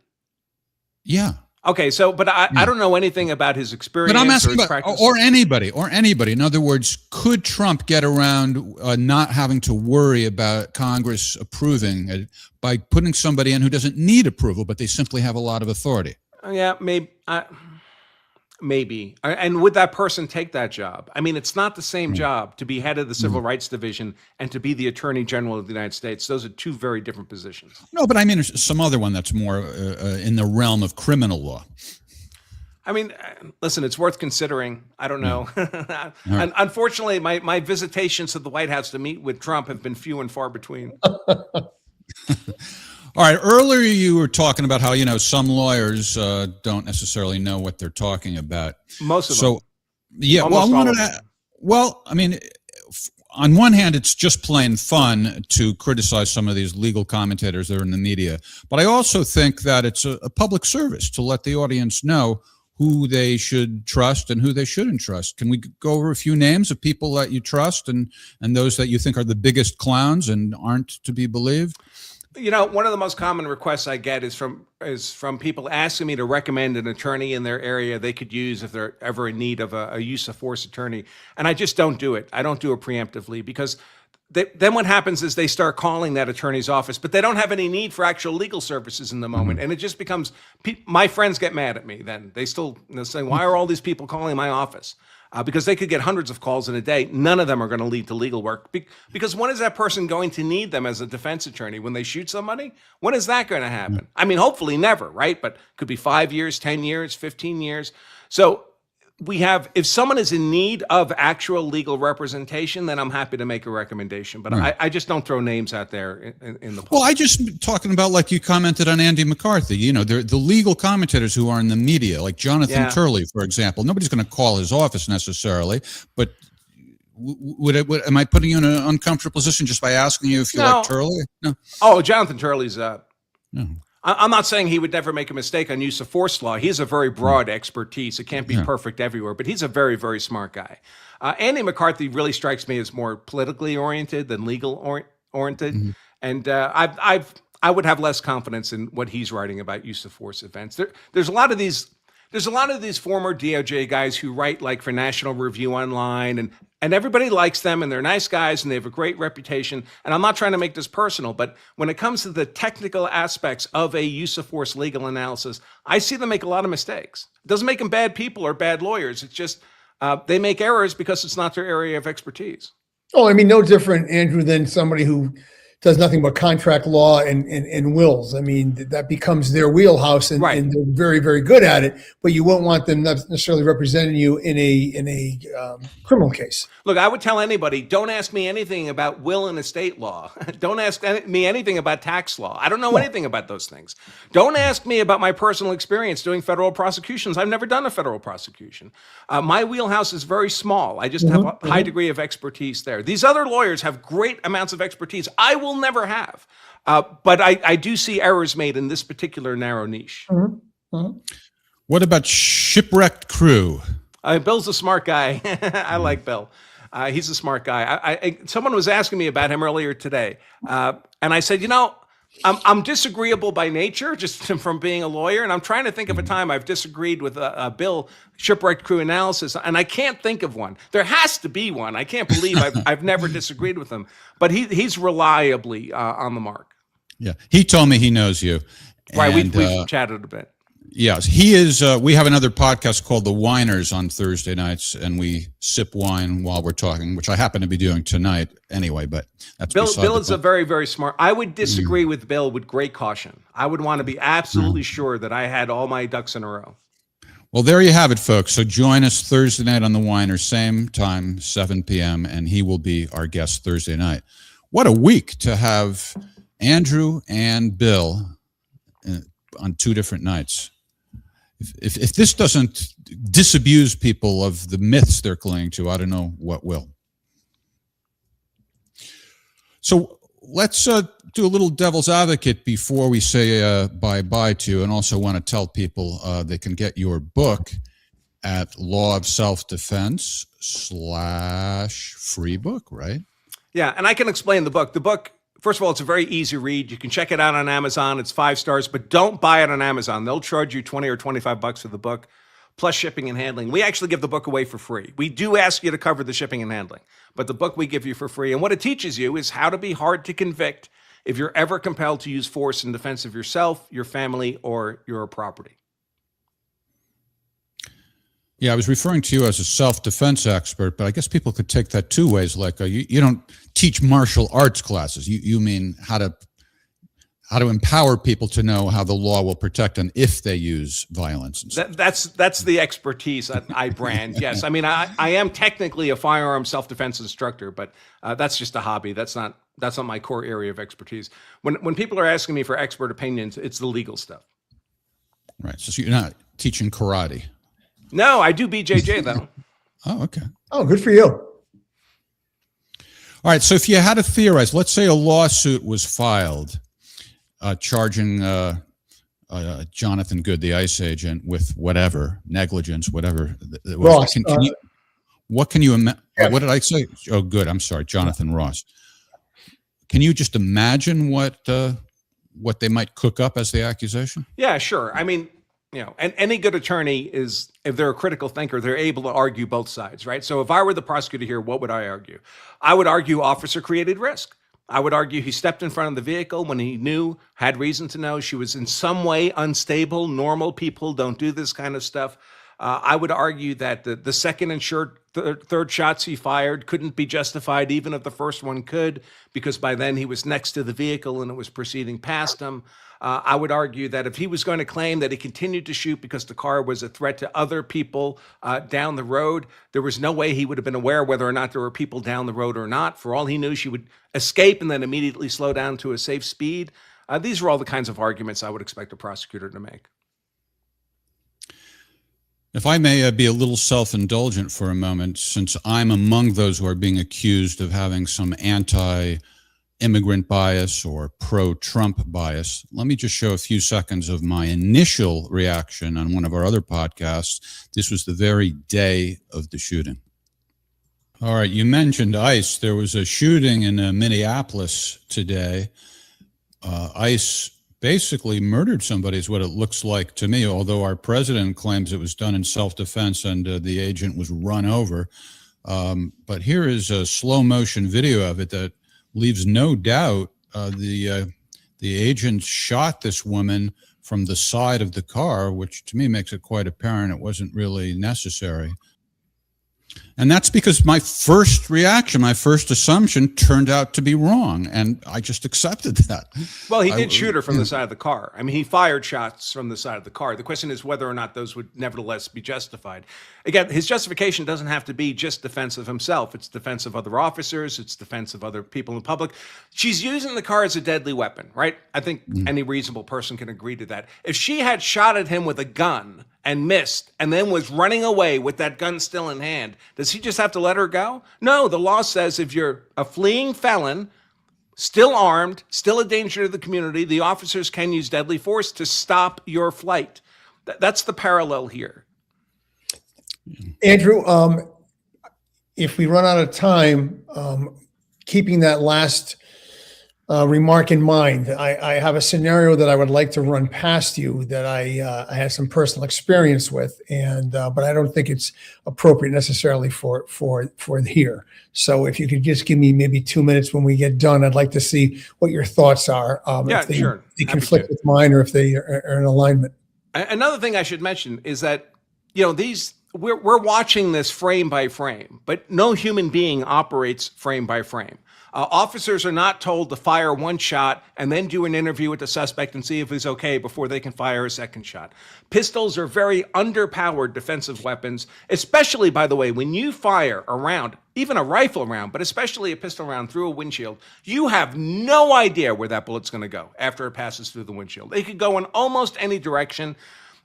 Yeah. Okay, so but I don't know anything about his experience. But I'm asking or about anybody. In other words, could Trump get around not having to worry about Congress approving it by putting somebody in who doesn't need approval, but they simply have a lot of authority? Yeah, maybe. Maybe. And would that person take that job? I mean, it's not the same job to be head of the Civil Rights Division and to be the Attorney General of the United States. Those are two very different positions. No, but I mean, some other one that's more in the realm of criminal law. I mean, listen, it's worth considering. I don't know. And unfortunately, my visitations to the White House to meet with Trump have been few and far between. All right. Earlier, you were talking about how, some lawyers don't necessarily know what they're talking about. Most of them. So, yeah. I mean, on one hand, it's just plain fun to criticize some of these legal commentators that are in the media. But I also think that it's a public service to let the audience know who they should trust and who they shouldn't trust. Can we go over a few names of people that you trust and those that you think are the biggest clowns and aren't to be believed? One of the most common requests I get is from people asking me to recommend an attorney in their area they could use if they're ever in need of a use of force attorney. And I just don't do it. I don't do it preemptively because then what happens is they start calling that attorney's office, but they don't have any need for actual legal services in the moment. And it just becomes, my friends get mad at me then. They're saying, why are all these people calling my office? Because they could get hundreds of calls in a day. None of them are going to lead to legal work. Because when is that person going to need them as a defense attorney? When they shoot somebody? When is that going to happen? I mean, hopefully never, right? But could be 5 years, 10 years, 15 years. So if someone is in need of actual legal representation, then I'm happy to make a recommendation. But I just don't throw names out there in the public. Well, I just talking about, like you commented on Andy McCarthy, the legal commentators who are in the media, like Jonathan Turley, for example. Nobody's going to call his office necessarily, but am I putting you in an uncomfortable position just by asking you if you like Turley? No. Oh, Jonathan Turley's I'm not saying he would never make a mistake on use of force law. He has a very broad expertise. It can't be perfect everywhere, but he's a very, very smart guy. Andy McCarthy really strikes me as more politically oriented than legal oriented. And I would have less confidence in what he's writing about use of force events. There's a lot of these former DOJ guys who write like for National Review Online, and everybody likes them, and they're nice guys, and they have a great reputation. And I'm not trying to make this personal, but when it comes to the technical aspects of a use of force legal analysis, I see them make a lot of mistakes. It doesn't make them bad people or bad lawyers. It's just they make errors because it's not their area of expertise. Oh, I mean, no different, Andrew, than somebody who does nothing but contract law and wills. I mean, that becomes their wheelhouse, and they're very, very good at it. But you won't want them necessarily representing you in a criminal case. Look, I would tell anybody, don't ask me anything about will and estate law. Don't ask me anything about tax law. I don't know anything about those things. Don't ask me about my personal experience doing federal prosecutions. I've never done a federal prosecution. My wheelhouse is very small. I just have a high degree of expertise there. These other lawyers have great amounts of expertise I will never have. But I do see errors made in this particular narrow niche. What about shipwrecked crew? Bill's a smart guy. I like Bill. He's a smart guy. Someone was asking me about him earlier today. And I said, I'm disagreeable by nature, just from being a lawyer. And I'm trying to think of a time I've disagreed with Bill, shipwrecked crew analysis. And I can't think of one. There has to be one. I can't believe I've never disagreed with him. But he's reliably on the mark. Yeah. He told me he knows you. Right. We've chatted a bit. Yes, he is. We have another podcast called The Winers on Thursday nights, and we sip wine while we're talking, which I happen to be doing tonight anyway. But that's Bill is a very, very smart. I would disagree with Bill with great caution. I would want to be absolutely sure that I had all my ducks in a row. Well, there you have it, folks. So join us Thursday night on The Winers, same time, 7 p.m., and he will be our guest Thursday night. What a week to have Andrew and Bill on two different nights. If this doesn't disabuse people of the myths they're clinging to, I don't know what will. So let's do a little devil's advocate before we say bye-bye to you, and also want to tell people they can get your book at Law of Self-Defense /free book, right? Yeah, and I can explain the book. The book first of all, it's a very easy read. You can check it out on Amazon. It's 5 stars, but don't buy it on Amazon. They'll charge you 20 or 25 bucks for the book, plus shipping and handling. We actually give the book away for free. We do ask you to cover the shipping and handling, but the book we give you for free. And what it teaches you is how to be hard to convict if you're ever compelled to use force in defense of yourself, your family, or your property. Yeah, I was referring to you as a self-defense expert, but I guess people could take that two ways. Like you don't teach martial arts classes. You mean how to empower people to know how the law will protect them if they use violence. And that's the expertise I brand. Yes, I mean I am technically a firearm self-defense instructor, but that's just a hobby. That's not my core area of expertise. When people are asking me for expert opinions, it's the legal stuff. Right. So you're not teaching karate. No, I do BJJ though. Oh, okay. Oh, good for you. All right. So if you had to theorize, let's say a lawsuit was filed charging Jonathan Good, the ICE agent, with whatever, negligence, whatever. Ross. What can you imagine? What did I say? Oh, Good. I'm sorry. Jonathan Ross. Can you just imagine what they might cook up as the accusation? Yeah, sure. I mean, and any good attorney is, if they're a critical thinker, they're able to argue both sides, right? So if I were the prosecutor here, what would I argue? I would argue officer created risk. I would argue he stepped in front of the vehicle when he had reason to know she was in some way unstable. Normal people don't do this kind of stuff. I would argue that the second and third shots he fired couldn't be justified, even if the first one could, because by then he was next to the vehicle and it was proceeding past him. I would argue that if he was going to claim that he continued to shoot because the car was a threat to other people down the road, there was no way he would have been aware whether or not there were people down the road or not. For all he knew, she would escape and then immediately slow down to a safe speed. These are all the kinds of arguments I would expect a prosecutor to make. If I may be a little self-indulgent for a moment, since I'm among those who are being accused of having some anti-immigrant bias or pro-Trump bias, let me just show a few seconds of my initial reaction on one of our other podcasts. This was the very day of the shooting. All right, you mentioned ICE. There was a shooting in Minneapolis today. ICE basically murdered somebody is what it looks like to me, although our president claims it was done in self-defense and the agent was run over. But here is a slow motion video of it that leaves no doubt the agent shot this woman from the side of the car, which to me makes it quite apparent it wasn't really necessary. And that's because my first reaction, my first assumption turned out to be wrong. And I just accepted that. Well, he did shoot her from the side of the car. I mean, he fired shots from the side of the car. The question is whether or not those would nevertheless be justified. Again, his justification doesn't have to be just defense of himself. It's defense of other officers. It's defense of other people in the public. She's using the car as a deadly weapon, right? I think any reasonable person can agree to that. If she had shot at him with a gun and missed and then was running away with that gun still in hand, does he just have to let her go? No, the law says if you're a fleeing felon, still armed, still a danger to the community, the officers can use deadly force to stop your flight. That's the parallel here. Andrew, if we run out of time, keeping that last remark in mind, I have a scenario that I would like to run past you that I had some personal experience with, and but I don't think it's appropriate necessarily for here. So if you could just give me maybe 2 minutes when we get done, I'd like to see what your thoughts are. Yeah, if they, sure. They conflict with mine, or if they are in alignment. Another thing I should mention is that we're watching this frame by frame, but no human being operates frame by frame. Officers are not told to fire one shot and then do an interview with the suspect and see if he's okay before they can fire a second shot. Pistols are very underpowered defensive weapons, especially, by the way, when you fire a round, even a rifle round, but especially a pistol round through a windshield, you have no idea where that bullet's going to go after it passes through the windshield. It could go in almost any direction.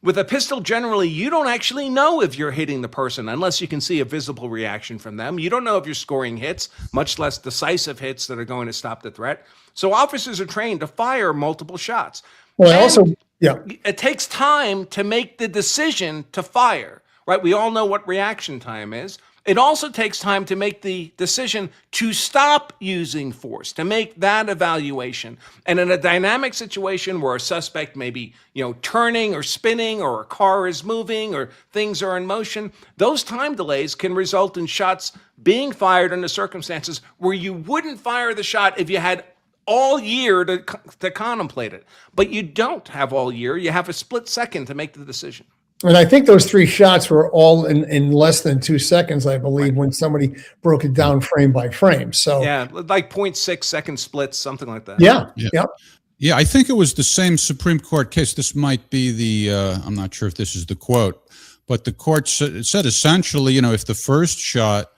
With a pistol, generally, you don't actually know if you're hitting the person unless you can see a visible reaction from them. You don't know if you're scoring hits, much less decisive hits that are going to stop the threat. So officers are trained to fire multiple shots. Well, it takes time to make the decision to fire, right? We all know what reaction time is. It also takes time to make the decision to stop using force, to make that evaluation. And in a dynamic situation where a suspect may be, turning or spinning, or a car is moving, or things are in motion, those time delays can result in shots being fired under circumstances where you wouldn't fire the shot if you had all year to contemplate it. But you don't have all year. You have a split second to make the decision. And I think those 3 shots were all in less than 2 seconds, I believe, when somebody broke it down frame by frame. So yeah, like 0.6 second splits, something like that. Yeah. I think it was the same Supreme Court case. This might be the, I'm not sure if this is the quote, but the court said essentially, if the first shot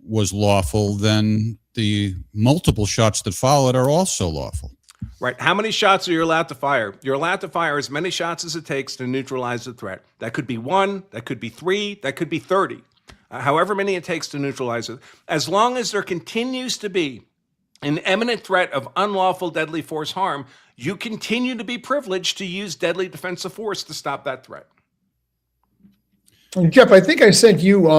was lawful, then the multiple shots that followed are also lawful. Right. How many shots are you allowed to fire? You're allowed to fire as many shots as it takes to neutralize the threat. That could be 1, that could be 3, that could be 30. However many it takes to neutralize it. As long as there continues to be an imminent threat of unlawful deadly force harm, you continue to be privileged to use deadly defensive force to stop that threat. And Jeff, I think I sent you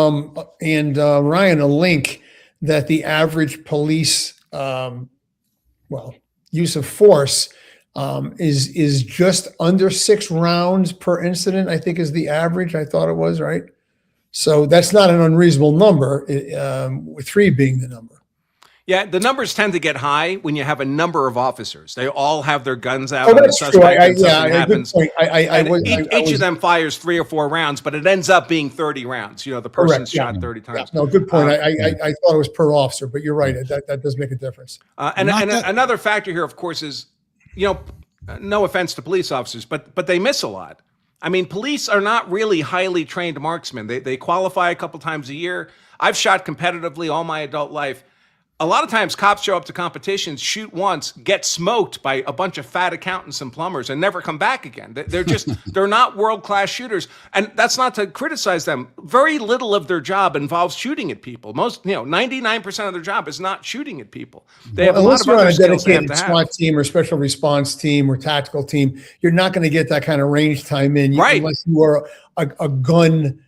and Ryan a link that the average police, use of force is just under 6 rounds per incident, I think is the average. I thought it was, right? So that's not an unreasonable number, with 3 being the number. Yeah, the numbers tend to get high when you have a number of officers. They all have their guns out. Oh, that's true. Happens. Good point. Each of them fires 3 or 4 rounds, but it ends up being 30 rounds. The person's shot 30 times. No, good point. I thought it was per officer, but you're right. That does make a difference. And another factor here, of course, is, no offense to police officers, but they miss a lot. I mean, police are not really highly trained marksmen. They qualify a couple times a year. I've shot competitively all my adult life. A lot of times cops show up to competitions, shoot once, get smoked by a bunch of fat accountants and plumbers and never come back again. They're not world-class shooters. And that's not to criticize them. Very little of their job involves shooting at people. 99% of their job is not shooting at people. They have a lot of other skills they have to have. SWAT team or special response team or tactical team, you're not going to get that kind of range time in unless you are a gun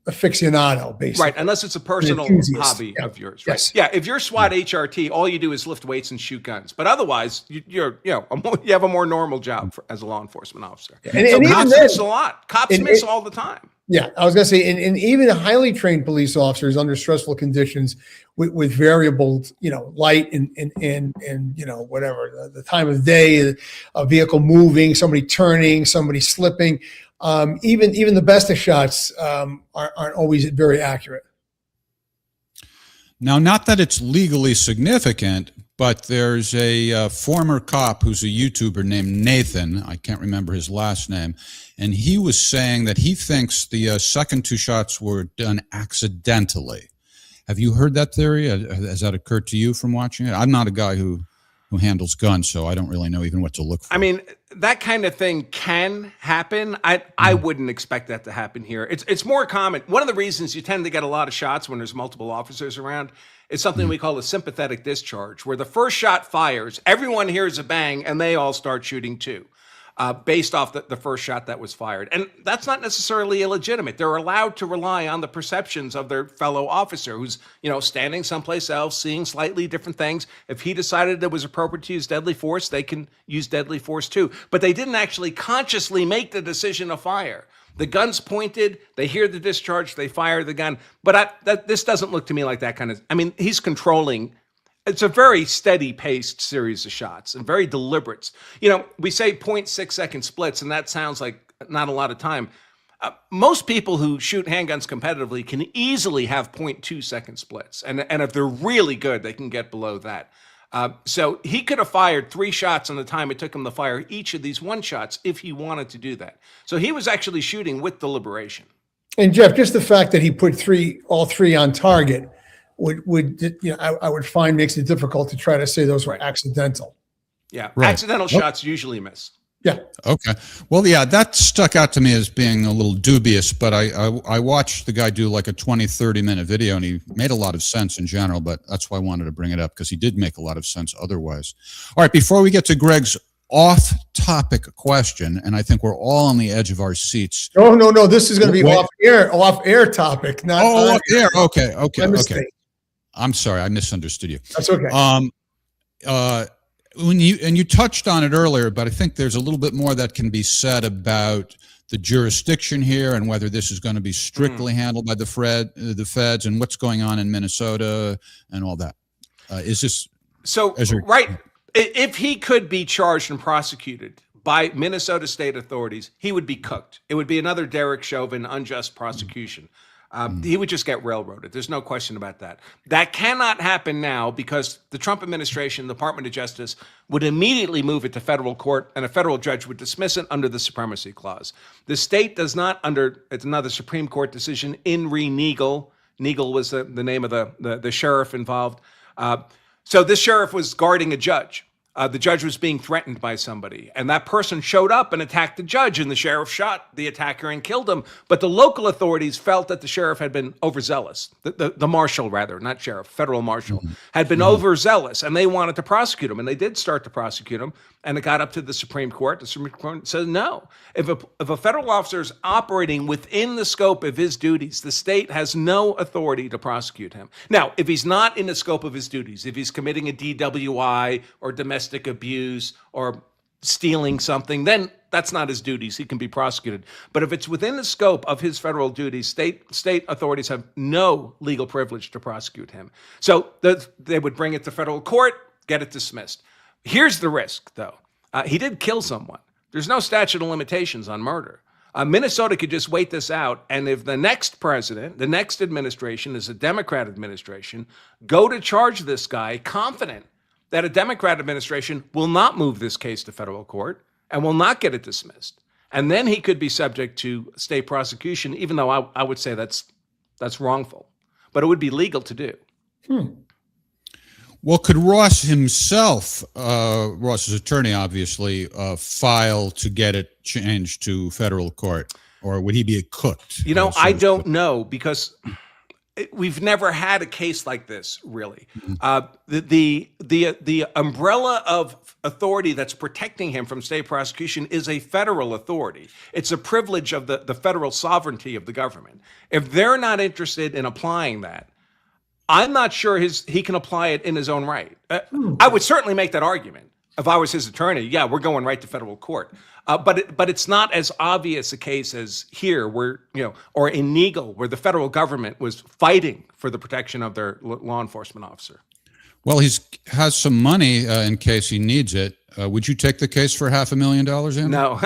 aficionado, basically. Right, unless it's a personal hobby of yours. Right? Yes. Yeah, if you're SWAT HRT, all you do is lift weights and shoot guns. But otherwise, you have a more normal job as a law enforcement officer. And cops miss a lot. Cops miss all the time. Yeah, I was going to say, and even highly trained police officers under stressful conditions with variable, light and whatever, the time of day, a vehicle moving, somebody turning, somebody slipping. Even the best of shots aren't always very accurate. Now, not that it's legally significant, but there's a former cop who's a YouTuber named Nathan. I can't remember his last name. And he was saying that he thinks the second 2 shots were done accidentally. Have you heard that theory? Has that occurred to you from watching it? I'm not a guy who handles guns, so I don't really know even what to look for. I mean, that kind of thing can happen. I wouldn't expect that to happen here. It's more common. One of the reasons you tend to get a lot of shots when there's multiple officers around is something we call a sympathetic discharge, where the first shot fires, everyone hears a bang, and they all start shooting too. Based off the first shot that was fired. And that's not necessarily illegitimate. They're allowed to rely on the perceptions of their fellow officer who's, standing someplace else, seeing slightly different things. If he decided it was appropriate to use deadly force, they can use deadly force too. But they didn't actually consciously make the decision to fire. The gun's pointed, they hear the discharge, they fire the gun. But this doesn't look to me like that kind of, he's controlling. It's a very steady paced series of shots and very deliberate. We say 0.6 second splits, and that sounds like not a lot of time. Most people who shoot handguns competitively can easily have 0.2 second splits. And if they're really good, they can get below that. So he could have fired 3 shots in the time it took him to fire each of these 1 shots if he wanted to do that. So he was actually shooting with deliberation. And Jeff, just the fact that he put all 3 on target I would find makes it difficult to try to say those were accidental. Yeah, accidental shots usually miss. Yeah. Okay. Well, yeah, that stuck out to me as being a little dubious, but I watched the guy do like a 20, 30-minute video, and he made a lot of sense in general, but that's why I wanted to bring it up, because he did make a lot of sense otherwise. All right, before we get to Greg's off-topic question, and I think we're all on the edge of our seats. No. This is going to be off-air topic, not off-air. Okay. I'm I'm sorry, I misunderstood you. That's okay. When you touched on it earlier, but I think there's a little bit more that can be said about the jurisdiction here and whether this is going to be strictly handled by the feds and what's going on in Minnesota and all that. Is this right? If he could be charged and prosecuted by Minnesota state authorities, he would be cooked. It would be another Derek Chauvin unjust prosecution. He would just get railroaded. There's no question about that. That cannot happen now because the Trump administration, the Department of Justice, would immediately move it to federal court and a federal judge would dismiss it under the Supremacy Clause. The state does not it's another Supreme Court decision in re Neagle. Neagle was the name of the sheriff involved. So this sheriff was guarding a judge. The judge was being threatened by somebody, and that person showed up and attacked the judge, and the sheriff shot the attacker and killed him. But the local authorities felt that the sheriff had been overzealous. The marshal, rather, not sheriff, federal marshal, had been overzealous, and they wanted to prosecute him, and they did start to prosecute him, and it got up to the Supreme Court. The Supreme Court said no. If a federal officer is operating within the scope of his duties, the state has no authority to prosecute him. Now, if he's not in the scope of his duties, if he's committing a DWI or domestic abuse or stealing something, then that's not his duties. He can be prosecuted. But if it's within the scope of his federal duties, state authorities have no legal privilege to prosecute him. So they would bring it to federal court, get it dismissed. Here's the risk, though. He did kill someone. There's no statute of limitations on murder. Minnesota could just wait this out, and if the next president, the next administration is a Democrat administration, go to charge this guy confident that a Democrat administration will not move this case to federal court and will not get it dismissed. And then he could be subject to state prosecution, even though I would say that's wrongful. But it would be legal to do. Well, could Ross himself, Ross's attorney, obviously, file to get it changed to federal court, or would he be cooked? I don't know, because we've never had a case like this, really. The umbrella of authority that's protecting him from state prosecution is a federal authority. It's a privilege of the federal sovereignty of the government. If they're not interested in applying that, I'm not sure he can apply it in his own right. I would certainly make that argument if I was his attorney. Yeah, we're going right to federal court. But it's not as obvious a case as here, where or in Neagle, where the federal government was fighting for the protection of their law enforcement officer. Well, he has some money in case he needs it. Would you take the case for $500,000, Andy? No,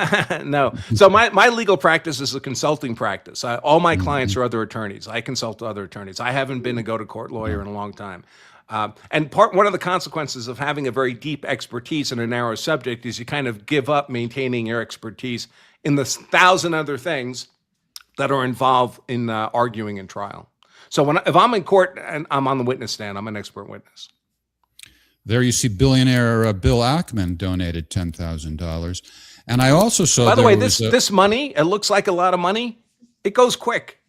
no. So my legal practice is a consulting practice. All my clients are other attorneys. I consult other attorneys. I haven't been a go-to-court lawyer in a long time. And one of the consequences of having a very deep expertise in a narrow subject is you kind of give up maintaining your expertise in the 1,000 other things that are involved in arguing in trial. So if I'm in court and I'm on the witness stand, I'm an expert witness. There you see billionaire Bill Ackman donated $10,000. And I also saw... By the way, this money, it looks like a lot of money. It goes quick.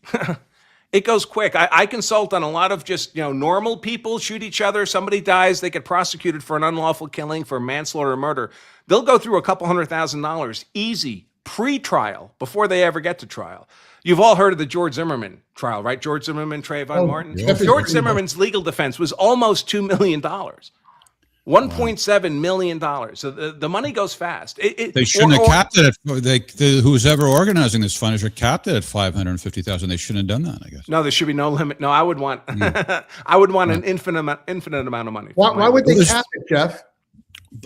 It goes quick. I consult on a lot of just, normal people shoot each other. Somebody dies. They get prosecuted for an unlawful killing, for manslaughter or murder. They'll go through a couple $100,000 easy pre-trial before they ever get to trial. You've all heard of the George Zimmerman trial, right? George Zimmerman, Trayvon Martin. Yeah. George Zimmerman's legal defense was almost $2 million. $1.7 million. So the money goes fast. They shouldn't have capped it. Who's ever organizing this fund should have capped it at $550,000. They shouldn't have done that, I guess. No, there should be no limit. No, I would want I would want an infinite amount of money. Why would they cap it, Jeff?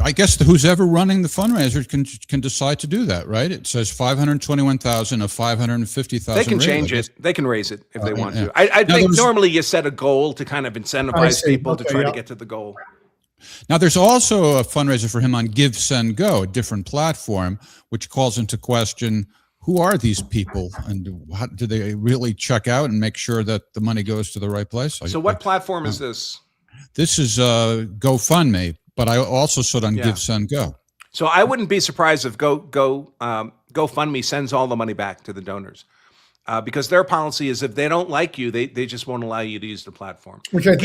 I guess who's ever running the fundraiser can decide to do that, right? It says $521,000 of $550,000. They can change it. They can raise it if they want to. I think normally you set a goal to kind of incentivize people to try to get to the goal. Now, there's also a fundraiser for him on Give, Send, Go, a different platform, which calls into question, who are these people and how, do they really check out and make sure that the money goes to the right place? So what platform is this? This is GoFundMe, but I also saw it on Give, Send, Go. So I wouldn't be surprised if GoFundMe sends all the money back to the donors. Because their policy is if they don't like you, they just won't allow you to use the platform. Which I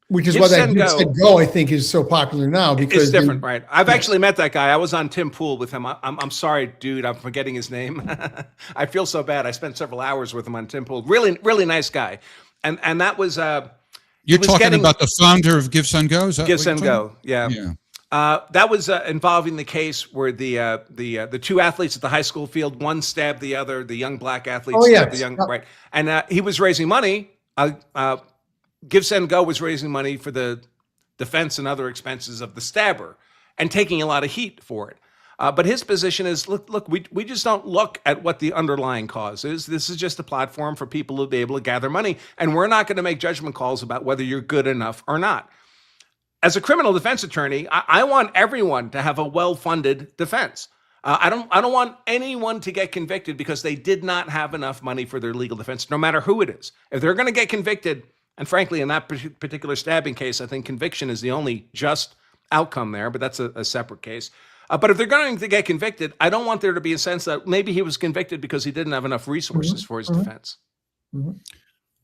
Which is why that Give, Send, Go, I think, is so popular now because it's different, right? I've actually met that guy. I was on Tim Pool with him. I'm sorry, dude. I'm forgetting his name. I feel so bad. I spent several hours with him on Tim Pool. Really, really nice guy. And that was you're talking about the founder of Give, Send, Go? Give, Send, Go. Yeah. That was involving the case where the two athletes at the high school field, one stabbed the other, the young black athlete stabbed the young right, and he was raising money. Give, Send, Go was raising money for the defense and other expenses of the stabber, and taking a lot of heat for it. But his position is, look, we just don't look at what the underlying cause is. This is just a platform for people to be able to gather money, and we're not going to make judgment calls about whether you're good enough or not. As a criminal defense attorney, I want everyone to have a well-funded defense. I don't want anyone to get convicted because they did not have enough money for their legal defense, no matter who it is. If they're going to get convicted, and frankly, in that particular stabbing case, I think conviction is the only just outcome there, but that's a separate case. But if they're going to get convicted, I don't want there to be a sense that maybe he was convicted because he didn't have enough resources for his defense.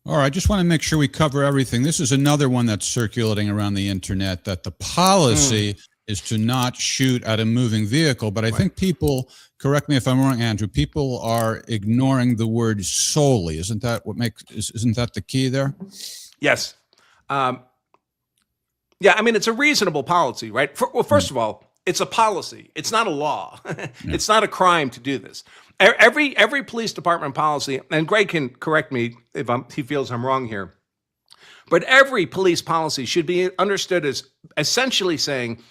All right, I just want to make sure we cover everything. This is another one that's circulating around the internet, that the policy is to not shoot at a moving vehicle. But I think people, correct me if I'm wrong, Andrew, people are ignoring the word solely. Isn't that the key there? Yes. Yeah, I mean, it's a reasonable policy, right? Well, first of all, it's a policy. It's not a law. It's not a crime to do this. Every police department policy, and Greg can correct me if he feels I'm wrong here, but every police policy should be understood as essentially saying,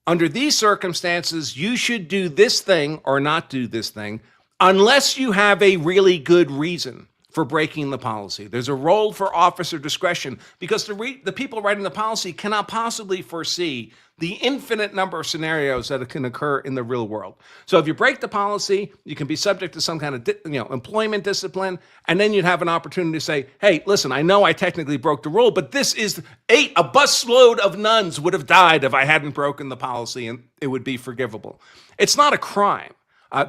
under these circumstances, you should do this thing or not do this thing, unless you have a really good reason for breaking the policy. There's a role for officer discretion because the people writing the policy cannot possibly foresee the infinite number of scenarios that can occur in the real world. So if you break the policy, you can be subject to some kind of employment discipline, and then you'd have an opportunity to say, hey, listen, I know I technically broke the rule, but this is a busload of nuns would have died if I hadn't broken the policy, and it would be forgivable. It's not a crime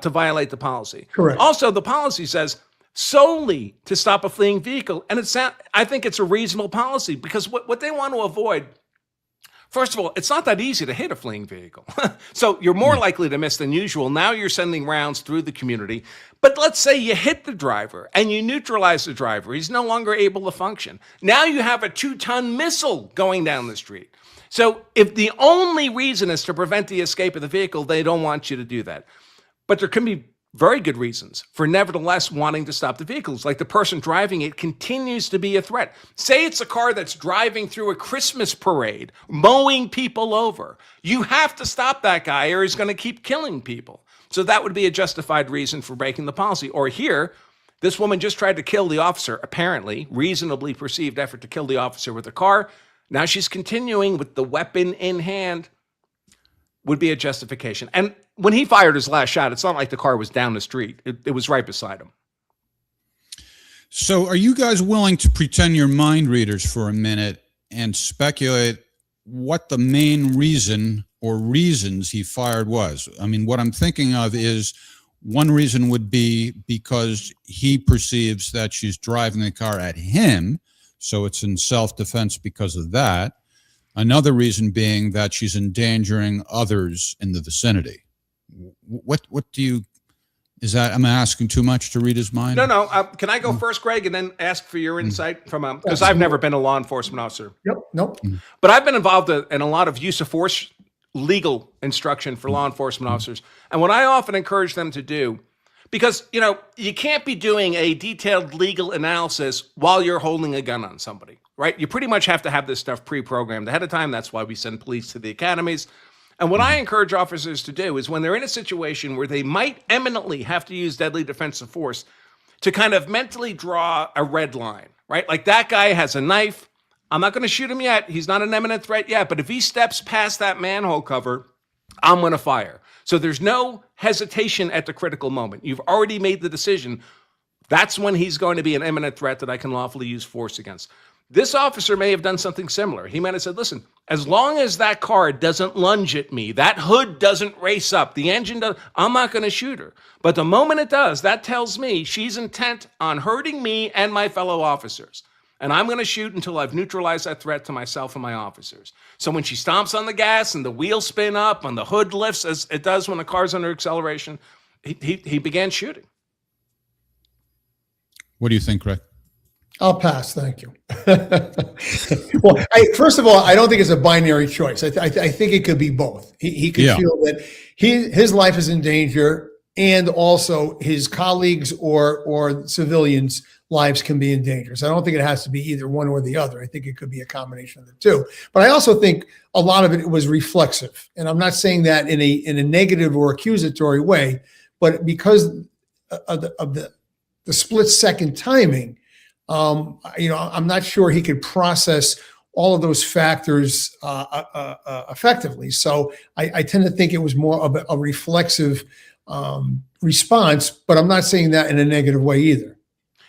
to violate the policy. Correct. Also, the policy says solely to stop a fleeing vehicle, and I think it's a reasonable policy because what they want to avoid, first of all, it's not that easy to hit a fleeing vehicle. So you're more likely to miss than usual. Now you're sending rounds through the community. But let's say you hit the driver and you neutralize the driver. He's no longer able to function. Now you have a 2-ton missile going down the street. So if the only reason is to prevent the escape of the vehicle, they don't want you to do that. But there can be very good reasons for nevertheless wanting to stop the vehicles. Like the person driving it continues to be a threat. Say it's a car that's driving through a Christmas parade, mowing people over. You have to stop that guy or he's going to keep killing people. So that would be a justified reason for breaking the policy. Or here, this woman just tried to kill the officer, apparently, reasonably perceived effort to kill the officer with a car. Now she's continuing with the weapon in hand. Would be a justification. And when he fired his last shot, it's not like the car was down the street. It was right beside him. So are you guys willing to pretend you're mind readers for a minute and speculate what the main reason or reasons he fired was? I mean, what I'm thinking of is one reason would be because he perceives that she's driving the car at him, so it's in self-defense because of that. Another reason being that she's endangering others in the vicinity. What do you, is that, am I asking too much to read his mind? No. Can I go first, Greg, and then ask for your insight from, because I've never been a law enforcement officer. Nope. But I've been involved in a lot of use of force legal instruction for law enforcement officers. And what I often encourage them to do, because, you can't be doing a detailed legal analysis while you're holding a gun on somebody, right? You pretty much have to have this stuff pre-programmed ahead of time. That's why we send police to the academies. And what I encourage officers to do is when they're in a situation where they might eminently have to use deadly defensive force, to kind of mentally draw a red line, right? Like that guy has a knife. I'm not going to shoot him yet. He's not an imminent threat yet. But if he steps past that manhole cover, I'm going to fire. So there's no hesitation at the critical moment. You've already made the decision. That's when he's going to be an imminent threat that I can lawfully use force against. This officer may have done something similar. He might have said, listen, as long as that car doesn't lunge at me, that hood doesn't race up, the engine doesn't, I'm not going to shoot her. But the moment it does, that tells me she's intent on hurting me and my fellow officers. and I'm going to shoot until I've neutralized that threat to myself and my officers. So when she stomps on the gas and the wheels spin up and the hood lifts, as it does when the car's under acceleration, he began shooting. What do you think, Greg? I'll pass. Thank you. Well, first of all, I don't think it's a binary choice. I think it could be both. He could feel that his life is in danger, and also his colleagues or civilians' lives can be in danger. So I don't think it has to be either one or the other. I think it could be a combination of the two. But I also think a lot of it was reflexive, and I'm not saying that in a negative or accusatory way, but because of the split second timing. I'm not sure he could process all of those factors effectively. So I tend to think it was more of a reflexive response, but I'm not saying that in a negative way either.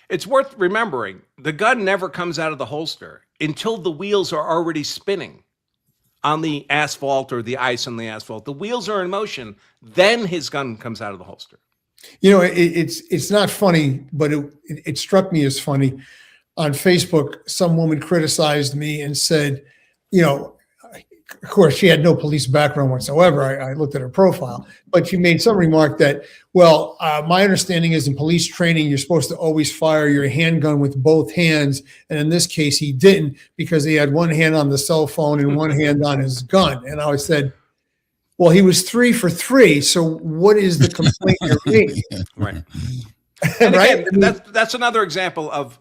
It's worth remembering, the gun never comes out of the holster until the wheels are already spinning on the asphalt or the ice on the asphalt. The wheels are in motion, then his gun comes out of the holster. It's not funny, but it struck me as funny. On Facebook, some woman criticized me and said, of course, she had no police background whatsoever. I looked at her profile, but she made some remark that, my understanding is in police training, you're supposed to always fire your handgun with both hands. And in this case, he didn't, because he had one hand on the cell phone and one hand on his gun. And I said, well, he was 3 for 3. So what is the complaint you're making? Right. And right? Again, that's another example of,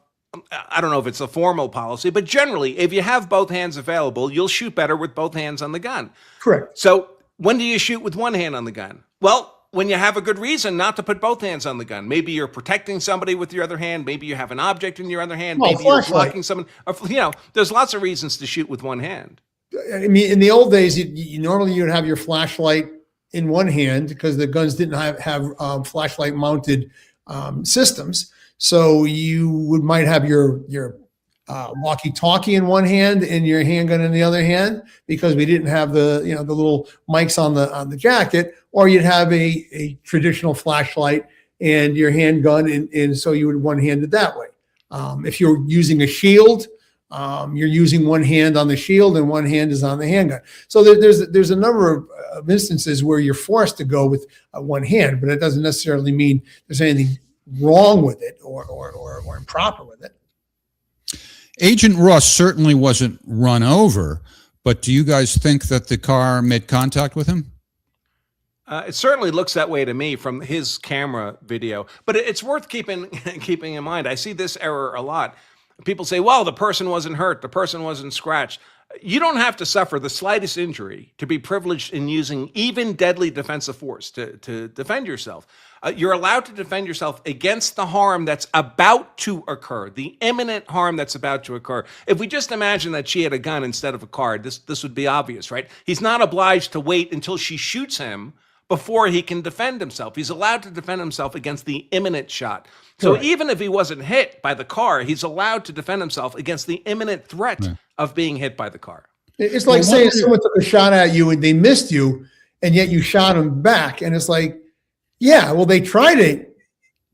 I don't know if it's a formal policy, but generally, if you have both hands available, you'll shoot better with both hands on the gun. Correct. So when do you shoot with one hand on the gun? Well, when you have a good reason not to put both hands on the gun. Maybe you're protecting somebody with your other hand. Maybe you have an object in your other hand. Maybe you're blocking someone. There's lots of reasons to shoot with one hand. I mean, in the old days, normally you'd have your flashlight in one hand because the guns didn't have flashlight mounted systems. So you might have your walkie-talkie in one hand and your handgun in the other hand, because we didn't have the little mics on the jacket, or you'd have a traditional flashlight and your handgun, and so you would one-handed that way. If you're using a shield, you're using one hand on the shield and one hand is on the handgun. So there's a number of instances where you're forced to go with one hand, but it doesn't necessarily mean there's anything wrong with it or improper with it. Agent Ross certainly wasn't run over, but do you guys think that the car made contact with him? It certainly looks that way to me from his camera video, but it's worth keeping in mind. I see this error a lot. People say, well, the person wasn't hurt, the person wasn't scratched. You don't have to suffer the slightest injury to be privileged in using even deadly defensive force to defend yourself. You're allowed to defend yourself against the harm that's about to occur, the imminent harm that's about to occur. If we just imagine that she had a gun instead of a car, this would be obvious, right? He's not obliged to wait until she shoots him before he can defend himself. He's allowed to defend himself against the imminent shot. So even if he wasn't hit by the car, he's allowed to defend himself against the imminent threat of being hit by the car. It's like saying someone took a shot at you and they missed you, and yet you shot them back. And it's like, yeah, well, they tried to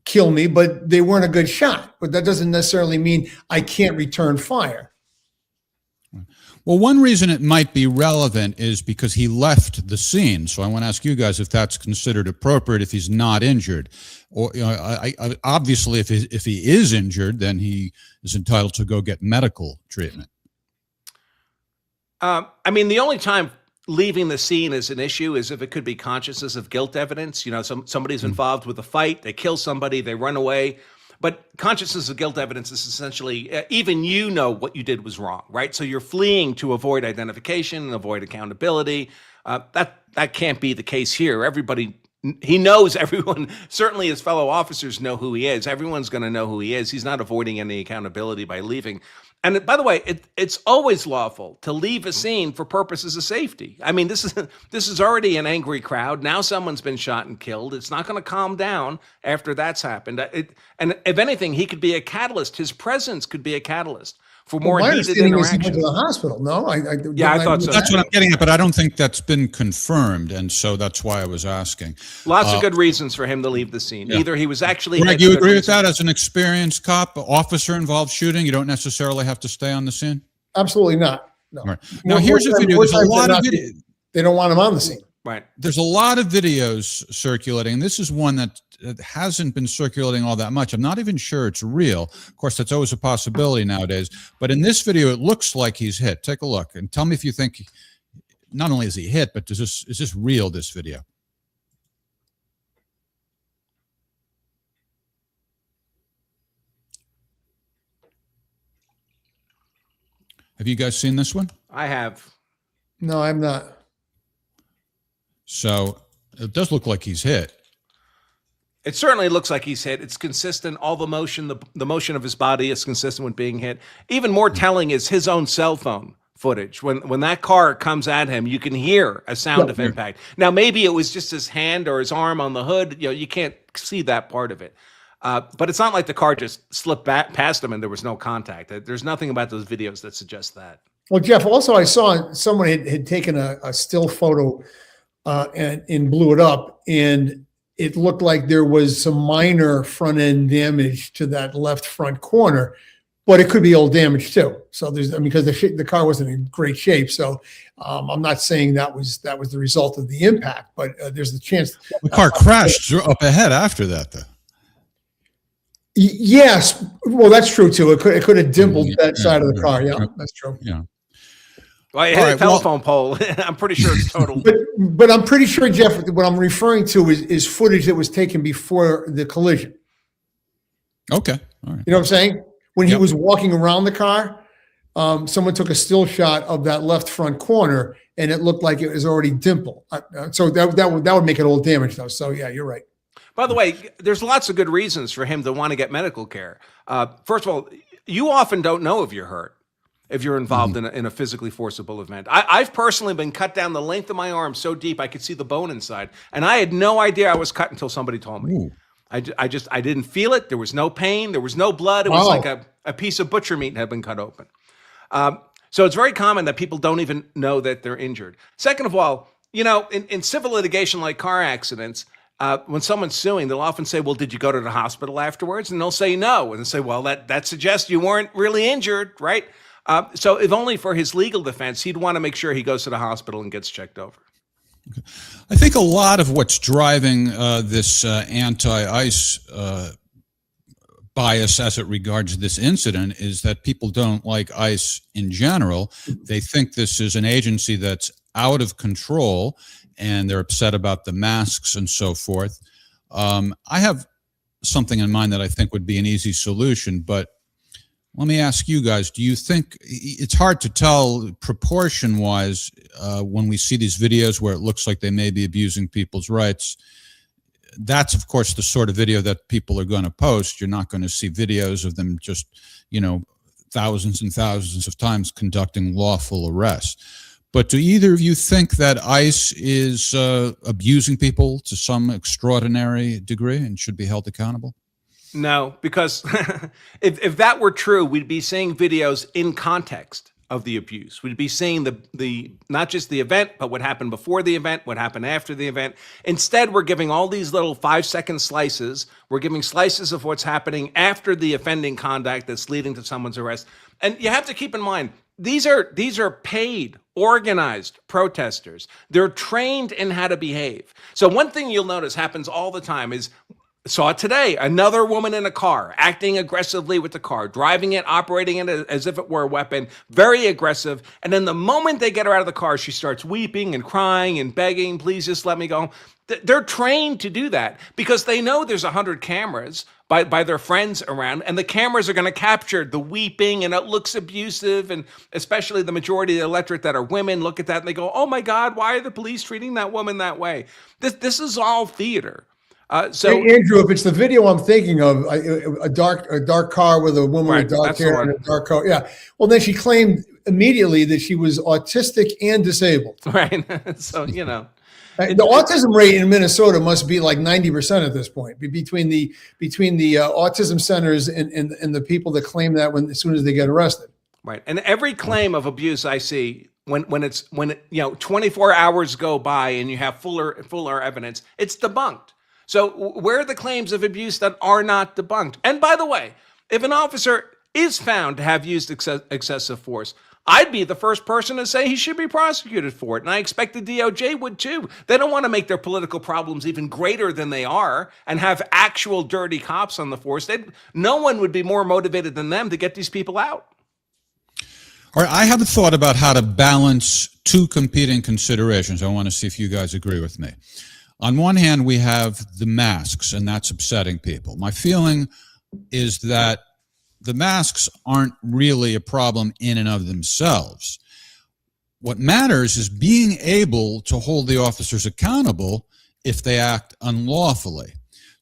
kill me, but they weren't a good shot. But that doesn't necessarily mean I can't return fire. Well, one reason it might be relevant is because he left the scene. So I want to ask you guys if that's considered appropriate if he's not injured. Or obviously, if he is injured, then he is entitled to go get medical treatment. I mean, the only time leaving the scene is an issue is if it could be consciousness of guilt evidence. Somebody's involved with a fight, they kill somebody, they run away. But consciousness of guilt evidence is essentially, even what you did was wrong, right? So you're fleeing to avoid identification and avoid accountability. That can't be the case here. He knows everyone, certainly his fellow officers know who he is. Everyone's going to know who he is. He's not avoiding any accountability by leaving. And by the way, it's always lawful to leave a scene for purposes of safety. I mean, this is already an angry crowd. Now someone's been shot and killed. It's not going to calm down after that's happened. And if anything, he could be a catalyst. His presence could be a catalyst for more my heated understanding is he interaction. went to the hospital. No, I thought so. That's what I'm getting at, but I don't think that's been confirmed, and so that's why I was asking. Lots of good reasons for him to leave the scene. Yeah. Either he was actually. Greg, you agree with that? As an experienced cop, officer-involved shooting, you don't necessarily have to stay on the scene? Absolutely not. No. Right. Now, here's a video. There's a lot of video. They don't want him on the scene. Right. There's a lot of videos circulating. This is one that hasn't been circulating all that much. I'm not even sure it's real. Of course, that's always a possibility nowadays. But in this video, it looks like he's hit. Take a look and tell me if you think not only is he hit, but is this real, this video? Have you guys seen this one? I have. No, I'm not. So it does look like he's hit. It certainly looks like he's hit. It's consistent. All the motion, the motion of his body is consistent with being hit. Even more telling is his own cell phone footage. When that car comes at him, you can hear a sound of impact. Now, maybe it was just his hand or his arm on the hood. You know, you can't see that part of it. But it's not like the car just slipped back past him and there was no contact. There's nothing about those videos that suggest that. Well, Jeff, also I saw someone had taken a still photo and blew it up, and it looked like there was some minor front end damage to that left front corner, but it could be old damage too. So because the car wasn't in great shape. So I'm not saying that was the result of the impact, but there's the chance the car crashed up ahead after that, though. Yes, well, that's true too. It could have dimpled that side of the car. Yeah, that's true. Yeah. Well, it hit a telephone pole. I'm pretty sure it's total. But I'm pretty sure, Jeff, what I'm referring to is footage that was taken before the collision. Okay. All right. You know what I'm saying? When he was walking around the car, someone took a still shot of that left front corner, and it looked like it was already dimpled. So that would make it old damage, though. So yeah, you're right. By the way, there's lots of good reasons for him to want to get medical care. First of all, you often don't know if you're hurt if you're involved in a physically forcible event. I've personally been cut down the length of my arm so deep I could see the bone inside, and I had no idea I was cut until somebody told me. Ooh. I didn't feel it. There was no pain. There was no blood. It was like a piece of butcher meat had been cut open. So it's very common that people don't even know that they're injured. Second of all, you know, in civil litigation like car accidents, when someone's suing, they'll often say, well, did you go to the hospital afterwards? And they'll say no. And they'll say, well, that suggests you weren't really injured, right? So if only for his legal defense, he'd want to make sure he goes to the hospital and gets checked over. Okay. I think a lot of what's driving this anti-ICE bias as it regards this incident is that people don't like ICE in general. They think this is an agency that's out of control, and they're upset about the masks and so forth. I have something in mind that I think would be an easy solution, but let me ask you guys, do you think it's hard to tell proportion-wise when we see these videos where it looks like they may be abusing people's rights? That's, of course, the sort of video that people are going to post. You're not going to see videos of them just, you know, thousands and thousands of times conducting lawful arrests. But do either of you think that ICE is abusing people to some extraordinary degree and should be held accountable? No, because if that were true, we'd be seeing videos in context of the abuse. We'd be seeing the not just the event, but what happened before the event, what happened after the event. Instead, we're giving all these little 5-second slices. We're giving slices of what's happening after the offending conduct that's leading to someone's arrest. And you have to keep in mind, these are paid, organized protesters. They're trained in how to behave. So one thing you'll notice happens all the time is, saw it today, another woman in a car, acting aggressively with the car, driving it, operating it as if it were a weapon, very aggressive. And then the moment they get her out of the car, she starts weeping and crying and begging, please just let me go home. They're trained to do that because they know there's 100 cameras by their friends around, and the cameras are going to capture the weeping, and it looks abusive, and especially the majority of the electorate that are women look at that and they go, oh my God, why are the police treating that woman that way? This is all theater. So hey, Andrew, if it's the video I'm thinking of, a dark car with a woman with dark hair and a dark car, yeah. Well, then she claimed immediately that she was autistic and disabled. Right. So you know, the autism rate in Minnesota must be like 90% at this point. Between the autism centers and the people that claim that as soon as they get arrested. Right. And every claim of abuse I see, when 24 hours go by and you have fuller evidence, it's debunked. So where are the claims of abuse that are not debunked? And by the way, if an officer is found to have used excessive force, I'd be the first person to say he should be prosecuted for it. And I expect the DOJ would too. They don't want to make their political problems even greater than they are and have actual dirty cops on the force. No one would be more motivated than them to get these people out. All right, I have a thought about how to balance two competing considerations. I want to see if you guys agree with me. On one hand, we have the masks, and that's upsetting people. My feeling is that the masks aren't really a problem in and of themselves. What matters is being able to hold the officers accountable if they act unlawfully.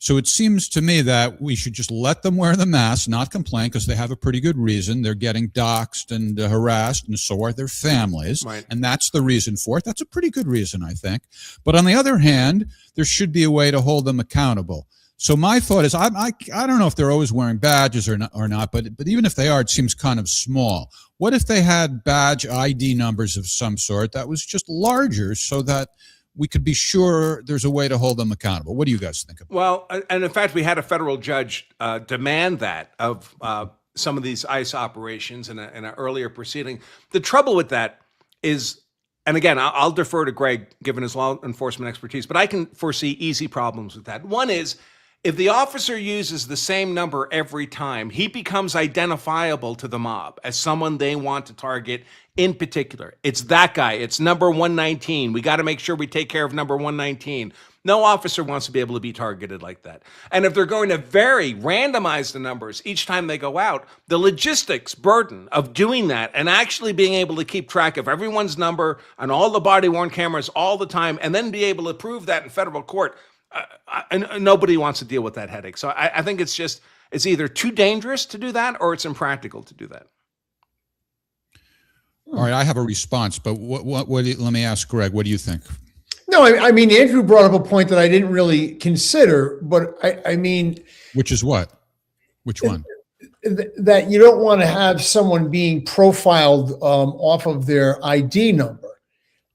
So it seems to me that we should just let them wear the mask, not complain, because they have a pretty good reason. They're getting doxxed and harassed, and so are their families. Right. And that's the reason for it. That's a pretty good reason, I think. But on the other hand, there should be a way to hold them accountable. So my thought is, I don't know if they're always wearing badges or not, but even if they are, it seems kind of small. What if they had badge ID numbers of some sort that was just larger so that we could be sure there's a way to hold them accountable? What do you guys think about? Well, and in fact, we had a federal judge demand that of some of these ICE operations in an earlier proceeding. The trouble with that is, and again, I'll defer to Greg, given his law enforcement expertise, but I can foresee easy problems with that. One is, if the officer uses the same number every time, he becomes identifiable to the mob as someone they want to target in particular. It's that guy. It's number 119. We got to make sure we take care of number 119. No officer wants to be able to be targeted like that. And if they're going to randomize the numbers each time they go out, the logistics burden of doing that and actually being able to keep track of everyone's number on all the body-worn cameras all the time and then be able to prove that in federal court, and nobody wants to deal with that headache. So I think it's either too dangerous to do that or it's impractical to do that. All right, I have a response, but let me ask Greg, what do you think? No, I mean, Andrew brought up a point that I didn't really consider, but I mean... Which is what? Which one? That you don't want to have someone being profiled off of their ID number.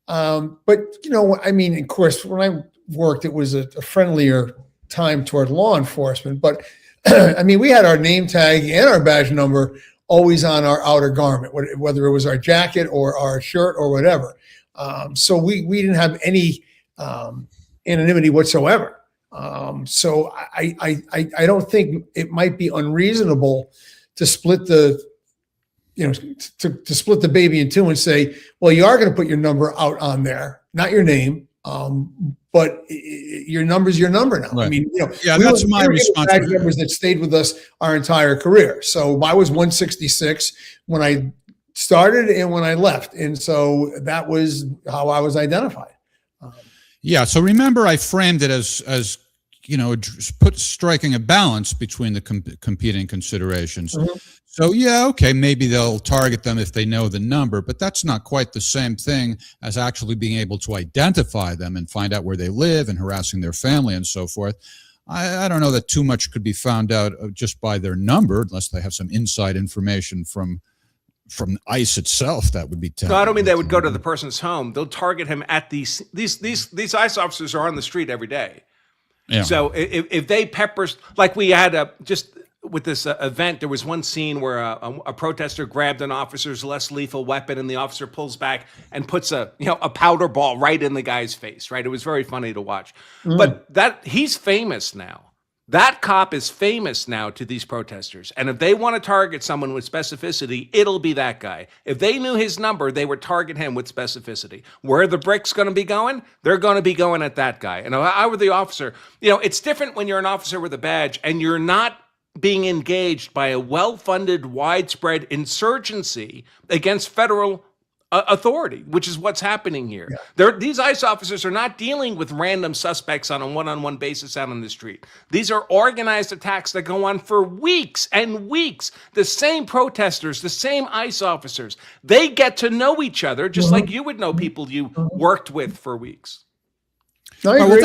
But, I mean, of course, when I worked, it was a friendlier time toward law enforcement. But I mean, we had our name tag and our badge number always on our outer garment, whether it was our jacket or our shirt or whatever. So we didn't have any anonymity whatsoever. So I don't think it might be unreasonable to split the to split the baby in two and say, well, you are going to put your number out on there, not your name. But your number's your number now. Right. I mean, that's my response. Members that stayed with us our entire career. So I was 166 when I started and when I left, and so that was how I was identified. So remember, I framed it as striking a balance between the competing considerations. Mm-hmm. So maybe they'll target them if they know the number, but that's not quite the same thing as actually being able to identify them and find out where they live and harassing their family and so forth. I don't know that too much could be found out just by their number, unless they have some inside information from ICE itself. That would be terrible. No, I don't mean they would go to the person's home. They'll target him at these ICE officers are on the street every day. Yeah. So if they peppers, like we had just with this event, there was one scene where a protester grabbed an officer's less lethal weapon, and the officer pulls back and puts a powder ball right in the guy's face. Right, it was very funny to watch. But he's famous now. That cop is famous now to these protesters, and if they want to target someone with specificity, it'll be that guy. If they knew his number, they would target him with specificity. Where the brick's going to be going, they're going to be going at that guy. And if I were the officer, it's different when you're an officer with a badge and you're not being engaged by a well-funded, widespread insurgency against federal authority, which is what's happening here. Yeah. These ICE officers are not dealing with random suspects on a one-on-one basis out on the street. These are organized attacks that go on for weeks and weeks. The same protesters, the same ICE officers, they get to know each other just like you would know people you worked with for weeks. No, I agree.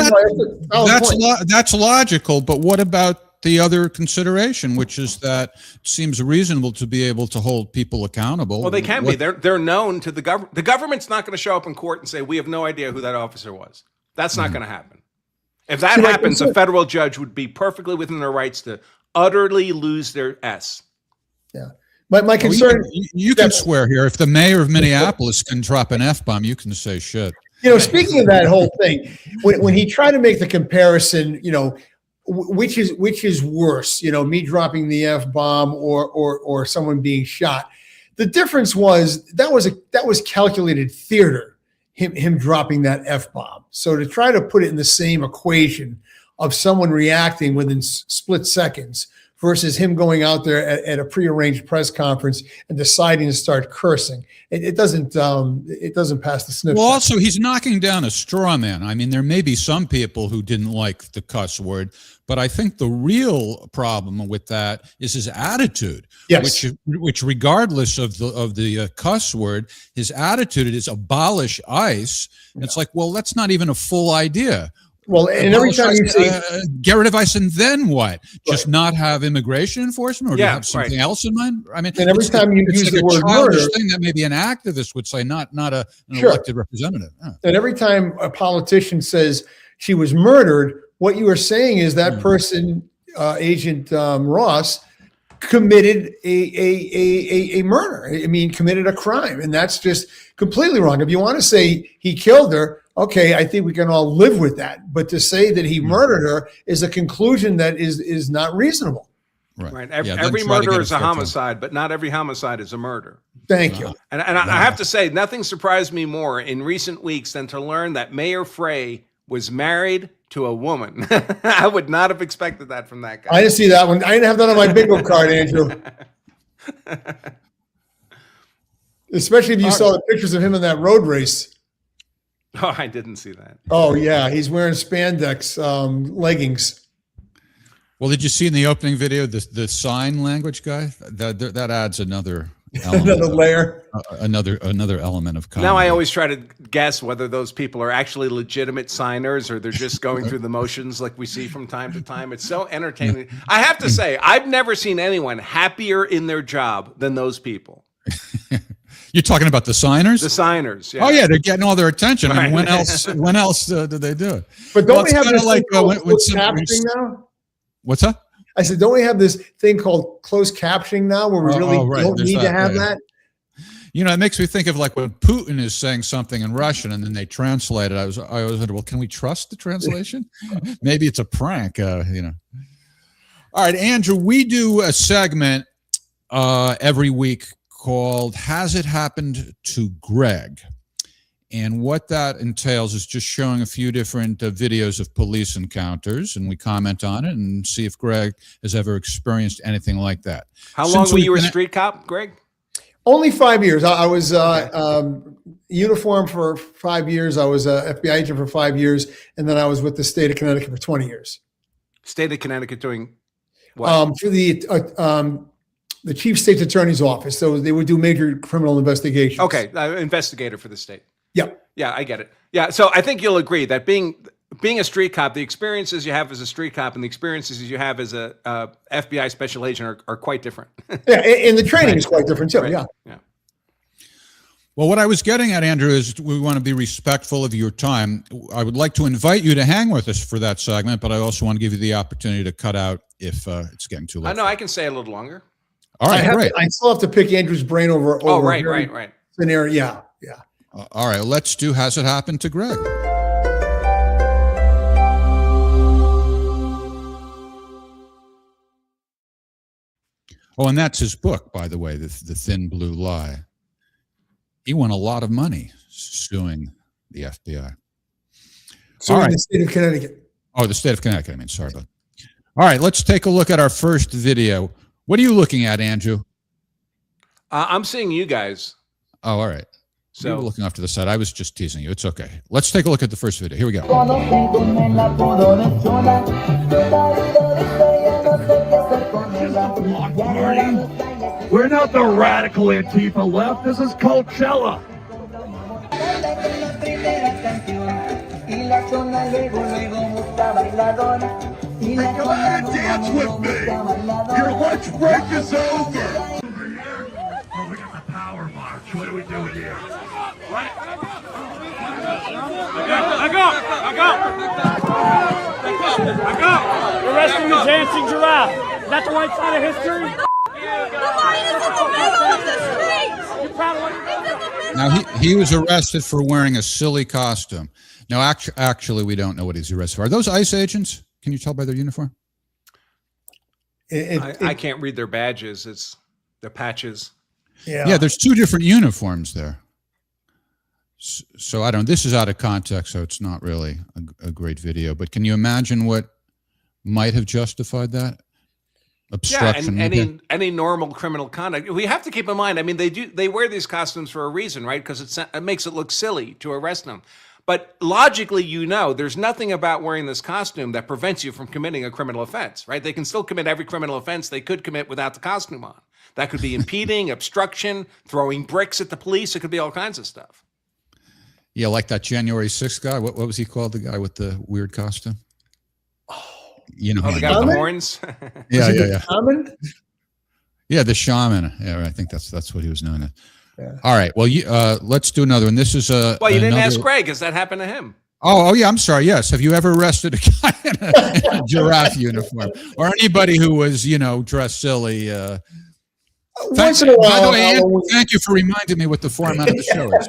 That's logical, but what about the other consideration, which is that it seems reasonable to be able to hold people accountable. Well, they can be. They're known to the government. The government's not going to show up in court and say, we have no idea who that officer was. That's not going to happen. If that happens, a federal judge would be perfectly within their rights to utterly lose their S. Yeah. My concern... You can swear here. If the mayor of Minneapolis can drop an F-bomb, you can say shit. Speaking of that whole thing, when he tried to make the comparison, which is worse, me dropping the F-bomb or someone being shot, the difference was that was calculated theater, him dropping that F-bomb. So to try to put it in the same equation of someone reacting within split seconds versus him going out there at a prearranged press conference and deciding to start cursing, it doesn't pass the sniff. Well, also, he's knocking down a straw man. I mean, there may be some people who didn't like the cuss word, but I think the real problem with that is his attitude. Yes. Which regardless of the cuss word, his attitude is abolish ICE. Yeah. It's like, well, that's not even a full idea. Well, and every time you say get rid of ICE, and then what? Just not have immigration enforcement, or do you have something else in mind? I mean, and every time you use the word murder, thing that maybe an activist would say, not an elected representative. Yeah. And every time a politician says she was murdered, what you are saying is that person, Agent Ross, committed a murder. I mean, committed a crime, and that's just completely wrong. If you want to say he killed her, okay, I think we can all live with that. But to say that he murdered her is a conclusion that is not reasonable. Right. Every murder is a homicide, but not every homicide is a murder. Thank you. And I have to say, nothing surprised me more in recent weeks than to learn that Mayor Frey was married to a woman. I would not have expected that from that guy. I didn't see that one. I didn't have that on my bingo card, Andrew. Especially if you saw the pictures of him in that road race. Oh, I didn't see that. Oh, yeah. He's wearing spandex leggings. Well, did you see in the opening video the sign language guy? That adds another element, another layer, another element of comedy. Now I always try to guess whether those people are actually legitimate signers or they're just going through the motions like we see from time to time. It's so entertaining. I have to say, I've never seen anyone happier in their job than those people. You're talking about the signers? The signers, yeah. Oh, yeah, they're getting all their attention. I mean, when else do they do it? But don't we have this like closed captioning now? What's that? I said, don't we have this thing called closed captioning now where we really don't need to have that? You know, it makes me think of like when Putin is saying something in Russian and then they translate it. I always wonder, well, can we trust the translation? Maybe it's a prank, you know. All right, Andrew, we do a segment every week called Has It Happened to Greg? And what that entails is just showing a few different videos of police encounters, and we comment on it and see if Greg has ever experienced anything like that. How long were you a street cop, Greg? Only 5 years. I was uniform for 5 years. I was an FBI agent for 5 years, and then I was with the state of Connecticut for 20 years. State of Connecticut doing what? For the chief state's attorney's office. So they would do major criminal investigations. Okay, investigator for the state. Yeah. Yeah, I get it. Yeah, so I think you'll agree that being a street cop, the experiences you have as a street cop and the experiences you have as a FBI special agent are quite different. Yeah, and the training is quite different too. Right. Yeah. Well, what I was getting at, Andrew, is we want to be respectful of your time. I would like to invite you to hang with us for that segment, but I also want to give you the opportunity to cut out if it's getting too late. I know I can stay a little longer. All right, great. I still have to pick Andrew's brain over. Oh, right. Scenario. Yeah. All right, let's do Has It Happened to Greg? Oh, and that's his book, by the way, The Thin Blue Lie. He won a lot of money suing the FBI. Suing the state of Connecticut. Oh, the state of Connecticut. I mean, sorry about that. All right, let's take a look at our first video. What are you looking at, Andrew? I'm seeing you guys. Oh, all right. So you were looking off to the side. I was just teasing you. It's okay. Let's take a look at the first video. Here we go. We're not the radical Antifa left. This is Coachella. ahead and dance with me. Your lunch break is over. We got the power march. What are we doing here? What? I go. We're arresting the dancing giraffe. Is that the right side of history? Now he was arrested for wearing a silly costume. Now actually we don't know what he's arrested for. Are those ICE agents? Can you tell by their uniform? I can't read their badges. It's their patches. Yeah, there's two different uniforms there. So I don't. This is out of context, so it's not really a great video. But can you imagine what might have justified that? Obstruction. Yeah, and any normal criminal conduct. We have to keep in mind. I mean, they wear these costumes for a reason, right? Because it makes it look silly to arrest them. But logically, there's nothing about wearing this costume that prevents you from committing a criminal offense, right? They can still commit every criminal offense they could commit without the costume on. That could be impeding, obstruction, throwing bricks at the police. It could be all kinds of stuff. Yeah, like that January 6th guy. What was he called? The guy with the weird costume? You know, the guy with the horns. Yeah. Shaman? Yeah, the shaman. Yeah, I think that's what he was known as. Yeah. All right. Well, let's do another one. This is well, you didn't ask Greg. Has that happened to him? Oh, yeah. I'm sorry. Yes. Have you ever arrested a guy in a giraffe uniform, or anybody who was, dressed silly? Once in a while, by the way, thank you for reminding me what the format of the show is.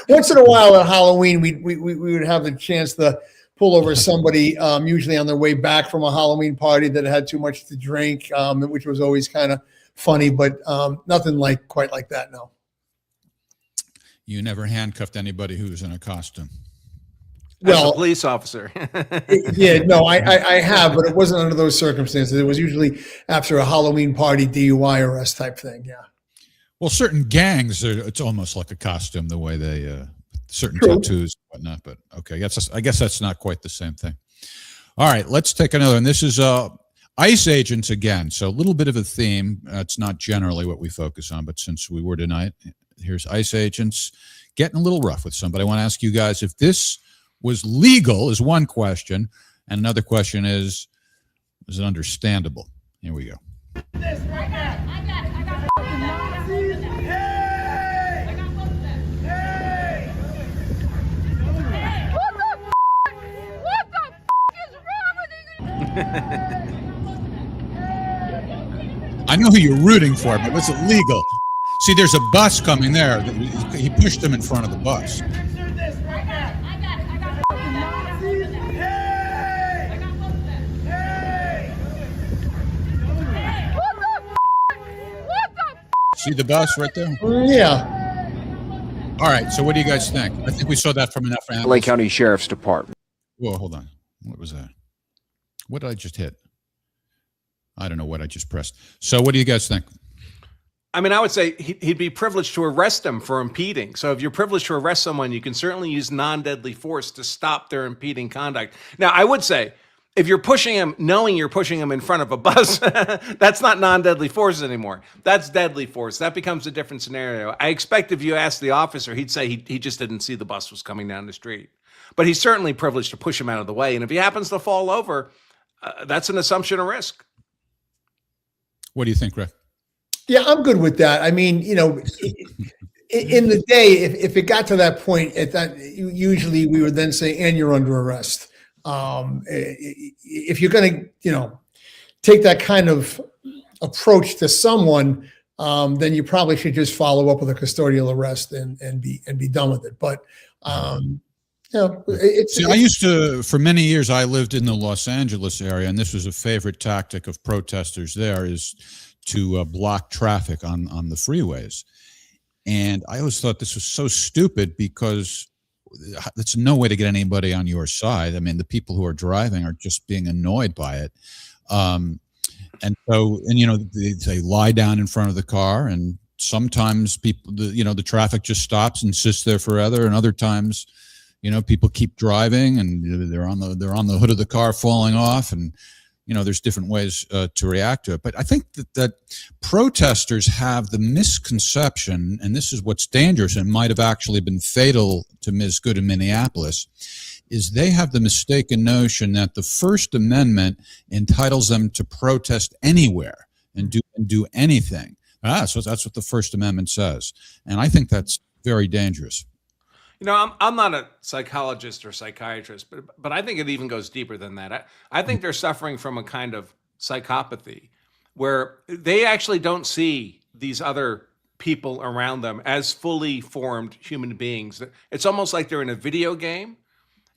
Once in a while at Halloween, we would have the chance to pull over somebody, usually on their way back from a Halloween party that had too much to drink, which was always kind of funny, but nothing quite like that. No. You never handcuffed anybody who was in a costume. Well, as a police officer. I have, but it wasn't under those circumstances. It was usually after a Halloween party DUI arrest type thing. Yeah. Well, certain gangs, it's almost like a costume, the way they, certain tattoos and whatnot, but okay. I guess that's not quite the same thing. All right, let's take another one. This is ICE agents again. So a little bit of a theme. It's not generally what we focus on, but since we were tonight, here's ICE agents getting a little rough with somebody. I want to ask you guys if this was legal is one question, and another question is it understandable? Here we go. This right now. I got it. What the is wrong with you? I know who you're rooting for, but was it legal? See, there's a bus coming there. He pushed him in front of the bus. See the bus right there? Yeah. All right. So what do you guys think? I think we saw that from enough animals. Lake County Sheriff's Department. Whoa, hold on. What was that? What did I just hit? I don't know what I just pressed. So what do you guys think? I mean, I would say he'd be privileged to arrest them for impeding. So if you're privileged to arrest someone, you can certainly use non-deadly force to stop their impeding conduct. Now, I would say, if you're pushing him, knowing you're pushing him in front of a bus, that's not non-deadly force anymore. That's deadly force. That becomes a different scenario. I expect if you ask the officer, he'd say he just didn't see the bus was coming down the street. But he's certainly privileged to push him out of the way. And if he happens to fall over, that's an assumption of risk. What do you think, Rick? Yeah, I'm good with that. I mean, in the day, if it got to that point, usually we would then say, and you're under arrest. If you're going to, take that kind of approach to someone, then you probably should just follow up with a custodial arrest and be done with it. But I used to, for many years, I lived in the Los Angeles area, and this was a favorite tactic of protesters there is to block traffic on the freeways. And I always thought this was so stupid because that's no way to get anybody on your side. I mean, the people who are driving are just being annoyed by it. They lie down in front of the car, and sometimes the traffic just stops and sits there forever. And other times, people keep driving and they're on the hood of the car falling off, and there's different ways to react to it. But I think that protesters have the misconception, and this is what's dangerous and might have actually been fatal to Ms. Good in Minneapolis, is they have the mistaken notion that the First Amendment entitles them to protest anywhere and do anything. So that's what the First Amendment says. And I think that's very dangerous. You know, I'm not a psychologist or psychiatrist, but I think it even goes deeper than that. I think they're suffering from a kind of psychopathy where they actually don't see these other people around them as fully formed human beings. It's almost like they're in a video game,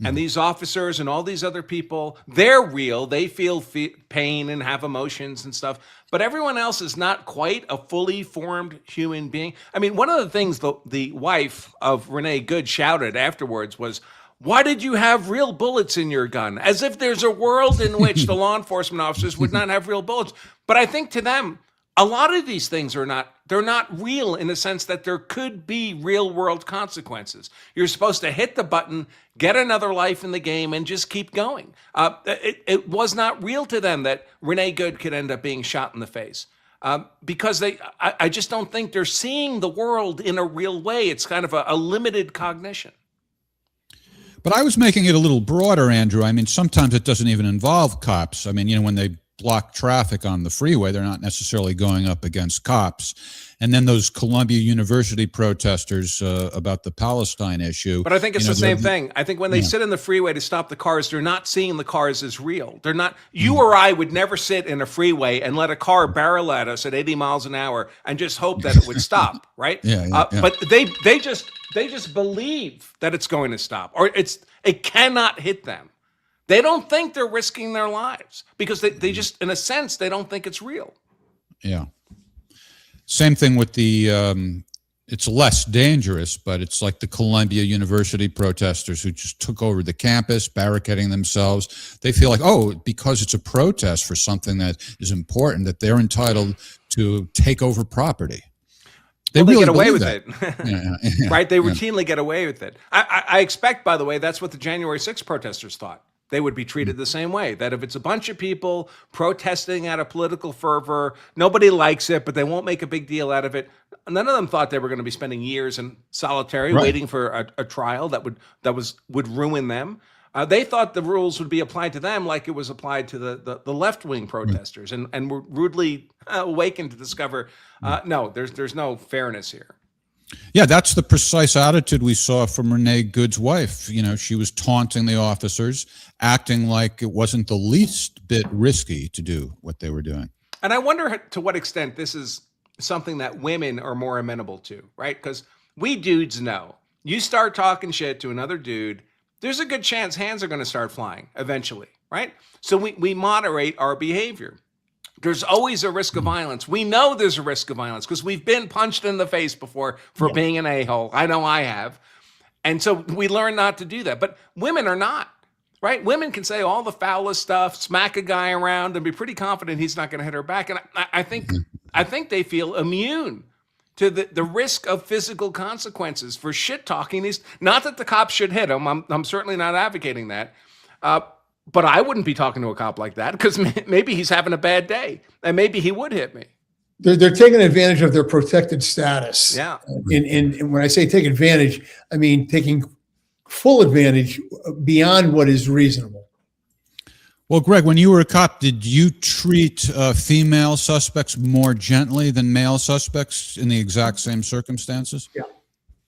and these officers and all these other people, they're real. They feel pain and have emotions and stuff. But everyone else is not quite a fully formed human being. I mean, one of the things the wife of Renee Good shouted afterwards was, "Why did you have real bullets in your gun?" As if there's a world in which the law enforcement officers would not have real bullets. But I think to them, a lot of these things they're not real in the sense that there could be real world consequences. You're supposed to hit the button, get another life in the game, and just keep going. It was not real to them that Renee Good could end up being shot in the face because I just don't think they're seeing the world in a real way. It's kind of a limited cognition. But I was making it a little broader, Andrew. I mean, sometimes it doesn't even involve cops. I mean, when they block traffic on the freeway, they're not necessarily going up against cops. And then those Columbia University protesters about the Palestine issue. But I think it's the same thing. I think when they sit in the freeway to stop the cars, they're not seeing the cars as real. They're not. You or I would never sit in a freeway and let a car barrel at us at 80 miles an hour and just hope that it would stop, right? But they just believe that it's going to stop, or it cannot hit them. They don't think they're risking their lives because they just, in a sense, they don't think it's real. Yeah. Same thing with the, it's less dangerous, but it's like the Columbia University protesters who just took over the campus, barricading themselves. They feel like, because it's a protest for something that is important, that they're entitled to take over property. They really get away with that. it, right? They routinely get away with it. I expect, by the way, that's what the January 6th protesters thought. They would be treated the same way, that if it's a bunch of people protesting out of political fervor, nobody likes it, but they won't make a big deal out of it. None of them thought they were going to be spending years in solitary waiting for a trial that would ruin them. They thought the rules would be applied to them like it was applied to the left-wing protesters, and were rudely awakened to discover, no, there's no fairness here. Yeah, that's the precise attitude we saw from Renee Good's wife. She was taunting the officers, acting like it wasn't the least bit risky to do what they were doing. And I wonder to what extent this is something that women are more amenable to, right? Because we dudes know, you start talking shit to another dude, there's a good chance hands are going to start flying eventually, right? So we moderate our behavior. There's always a risk of violence. We know there's a risk of violence because we've been punched in the face before for being an a-hole. I know I have. And so we learn not to do that. But women are not, right? Women can say all the foulest stuff, smack a guy around, and be pretty confident he's not going to hit her back. And I think they feel immune to the risk of physical consequences for shit talking. Not that the cops should hit him. I'm certainly not advocating that. But I wouldn't be talking to a cop like that because maybe he's having a bad day and maybe he would hit me. They're taking advantage of their protected status. Yeah. And when I say take advantage, I mean taking full advantage beyond what is reasonable. Well, Greg, when you were a cop, did you treat female suspects more gently than male suspects in the exact same circumstances?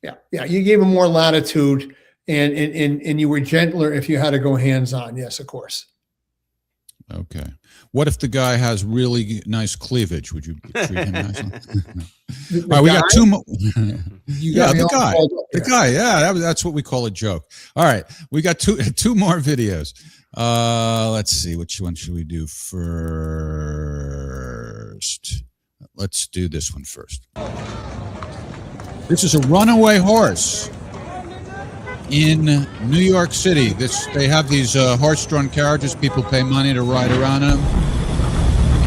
Yeah. You gave them more latitude. And you were gentler if you had to go hands-on. Yes, of course. Okay. What if the guy has really nice cleavage? Would you treat him nicely? All right, we got two more. The guy. Yeah, that's what we call a joke. All right, we got two more videos. Let's see, which one should we do first? Let's do this one first. This is a runaway horse in New York City. They have these horse-drawn carriages. People pay money to ride around them.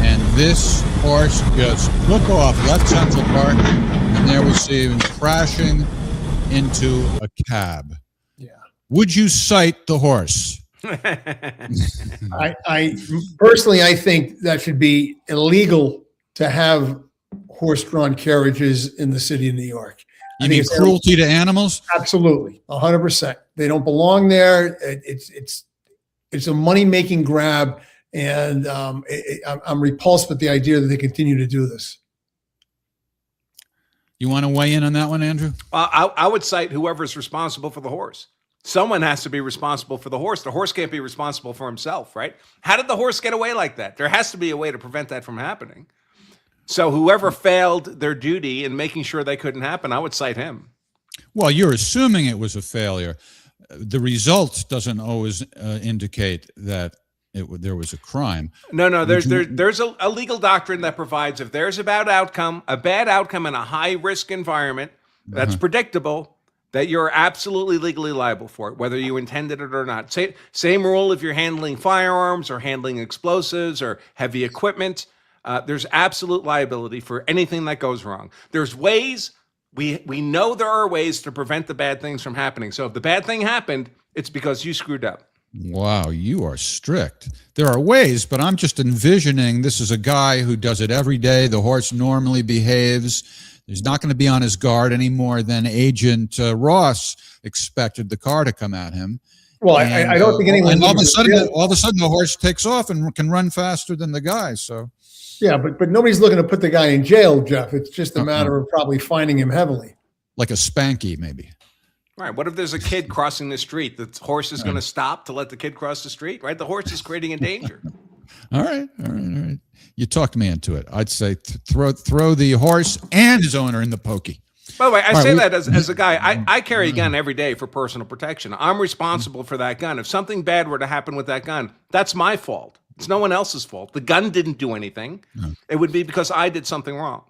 And this horse just took off, left Central Park, and there we see him crashing into a cab. Yeah. Would you cite the horse? I personally, I think that should be illegal to have horse-drawn carriages in the city of New York. You mean cruelty to animals? Absolutely, 100%. They don't belong there. It's a money-making grab, and I'm repulsed with the idea that they continue to do this. You want to weigh in on that one, Andrew? I would cite whoever's responsible for the horse. Someone has to be responsible for the horse. The horse can't be responsible for himself, right? How did the horse get away like that? There has to be a way to prevent that from happening. So whoever failed their duty in making sure they couldn't happen, I would cite him. Well, you're assuming it was a failure. The result doesn't always indicate that there was a crime. No. There's a legal doctrine that provides if there's a bad outcome in a high-risk environment that's predictable, that you're absolutely legally liable for it, whether you intended it or not. Same rule if you're handling firearms or handling explosives or heavy equipment. There's absolute liability for anything that goes wrong. There's ways, we know there are ways to prevent the bad things from happening. So if the bad thing happened, it's because you screwed up. Wow, you are strict. There are ways, but I'm just envisioning this is a guy who does it every day. The horse normally behaves. He's not going to be on his guard any more than Agent Ross expected the car to come at him. Well, I don't think anyone. And all of a sudden, the horse takes off and can run faster than the guy. So, yeah, but nobody's looking to put the guy in jail, Jeff. It's just a matter of probably fining him heavily, like a spanky, maybe. Right. What if there's a kid crossing the street? The horse is going to stop to let the kid cross the street, right? The horse is creating a danger. All right. You talked me into it. I'd say throw the horse and his owner in the pokey. By the way, I say that as a guy. I carry a gun every day for personal protection. I'm responsible for that gun. If something bad were to happen with that gun, that's my fault. It's no one else's fault. The gun didn't do anything. No. It would be because I did something wrong.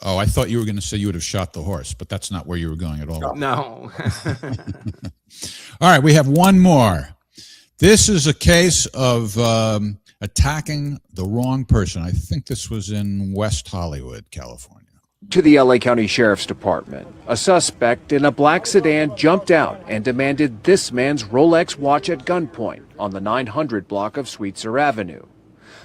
Oh, I thought you were going to say you would have shot the horse, but that's not where you were going at all. No. All right, we have one more. This is a case of attacking the wrong person. I think this was in West Hollywood, California. To the LA County Sheriff's Department, a suspect in a black sedan jumped out and demanded this man's Rolex watch at gunpoint on the 900 block of Sweetser Avenue.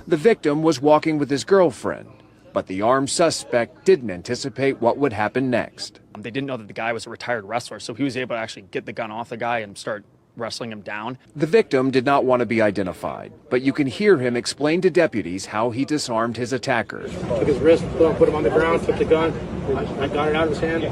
The victim was walking with his girlfriend, but the armed suspect didn't anticipate what would happen next. They didn't know that the guy was a retired wrestler, so he was able to actually get the gun off the guy and start wrestling him down. The victim did not want to be identified, but you can hear him explain to deputies how he disarmed his attacker. Took his wrist, put him on the ground, took the gun. I got it out of his hand.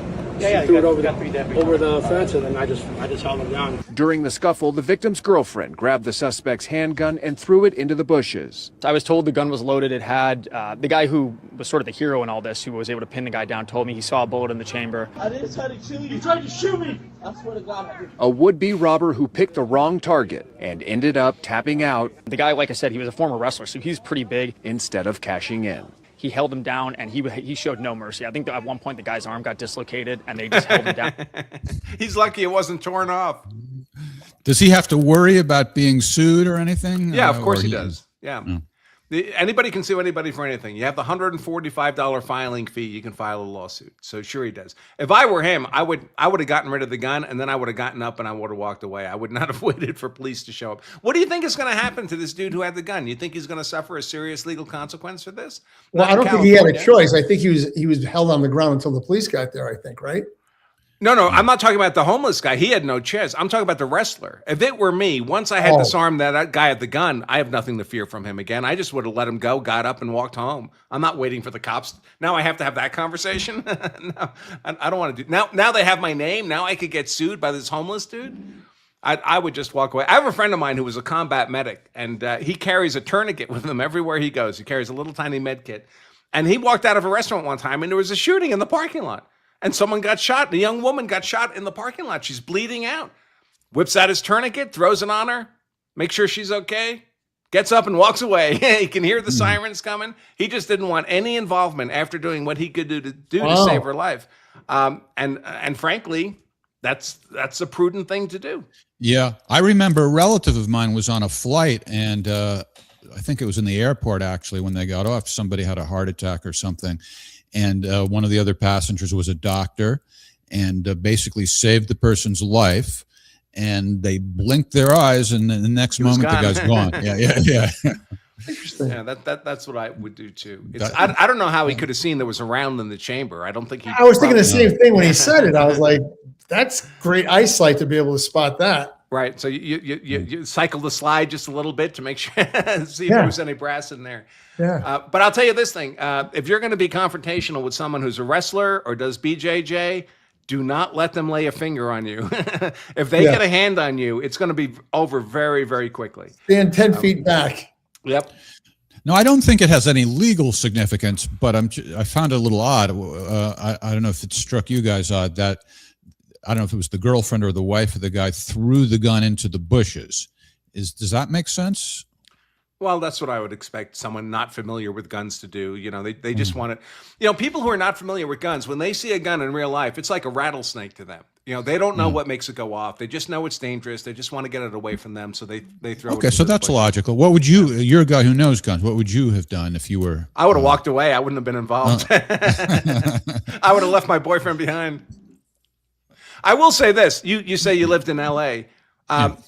Threw it over the fence, and then I just held him down. During the scuffle, the victim's girlfriend grabbed the suspect's handgun and threw it into the bushes. I was told the gun was loaded. It had the guy who was sort of the hero in all this, who was able to pin the guy down, told me he saw a bullet in the chamber. I didn't try to kill you. You tried to shoot me. I swear to God, I did. A would-be robber who picked the wrong target and ended up tapping out. The guy, like I said, he was a former wrestler, so he's pretty big. Instead of cashing in. He held him down, and he showed no mercy. I think that at one point the guy's arm got dislocated, and they just held him down. He's lucky it wasn't torn off. Does he have to worry about being sued or anything? Yeah, of course he does. Yeah. Anybody can sue anybody for anything. You have the $145 filing fee. You can file a lawsuit. So sure he does. If I were him, I would have gotten rid of the gun, and then I would have gotten up and I would have walked away. I would not have waited for police to show up. What do you think is going to happen to this dude who had the gun? You think he's going to suffer a serious legal consequence for this? Well, I don't think he had a choice. I think he was held on the ground until the police got there, I think, right? No, I'm not talking about the homeless guy. He had no chance. I'm talking about the wrestler. If it were me, once I had disarmed that guy at the gun, I have nothing to fear from him again. I just would have let him go, got up, and walked home. I'm not waiting for the cops. Now I have to have that conversation? No, I don't want to do. Now they have my name. Now I could get sued by this homeless dude. I would just walk away. I have a friend of mine who was a combat medic, and he carries a tourniquet with him everywhere he goes. He carries a little tiny med kit. And he walked out of a restaurant one time, and there was a shooting in the parking lot. And someone got shot. A young woman got shot in the parking lot. She's bleeding out. Whips out his tourniquet, throws it on her, makes sure she's okay, gets up and walks away. He can hear the sirens coming. He just didn't want any involvement after doing what he could do to save her life. And frankly, that's a prudent thing to do. Yeah. I remember a relative of mine was on a flight, and I think it was in the airport, actually, when they got off. Somebody had a heart attack or something. And one of the other passengers was a doctor, and basically saved the person's life. And they blinked their eyes, and the next moment the guy's gone. Yeah. Interesting. Interesting. Yeah, that's what I would do too. I don't know how he could have seen there was a round in the chamber. I don't think he. I was thinking the same thing when he said it. I was like, that's great eyesight to be able to spot that. Right. So you cycle the slide just a little bit to make sure see if there was any brass in there. Yeah. But I'll tell you this thing: if you're going to be confrontational with someone who's a wrestler or does BJJ, do not let them lay a finger on you. If they get a hand on you, it's going to be over very, very quickly. Stand 10 feet back. Yep. No, I don't think it has any legal significance, but I found it a little odd. I don't know if it struck you guys odd that, I don't know if it was the girlfriend or the wife of the guy threw the gun into the bushes. Does that make sense? Well, that's what I would expect someone not familiar with guns to do. You know, they just want it. You know, people who are not familiar with guns, when they see a gun in real life, it's like a rattlesnake to them. You know, they don't know what makes it go off. They just know it's dangerous. They just want to get it away from them, so they throw it. Okay, so that's logical. What would you're a guy who knows guns. What would you have done if you were? I would have walked away. I wouldn't have been involved. I would have left my boyfriend behind. I will say this. You say you lived in L.A.,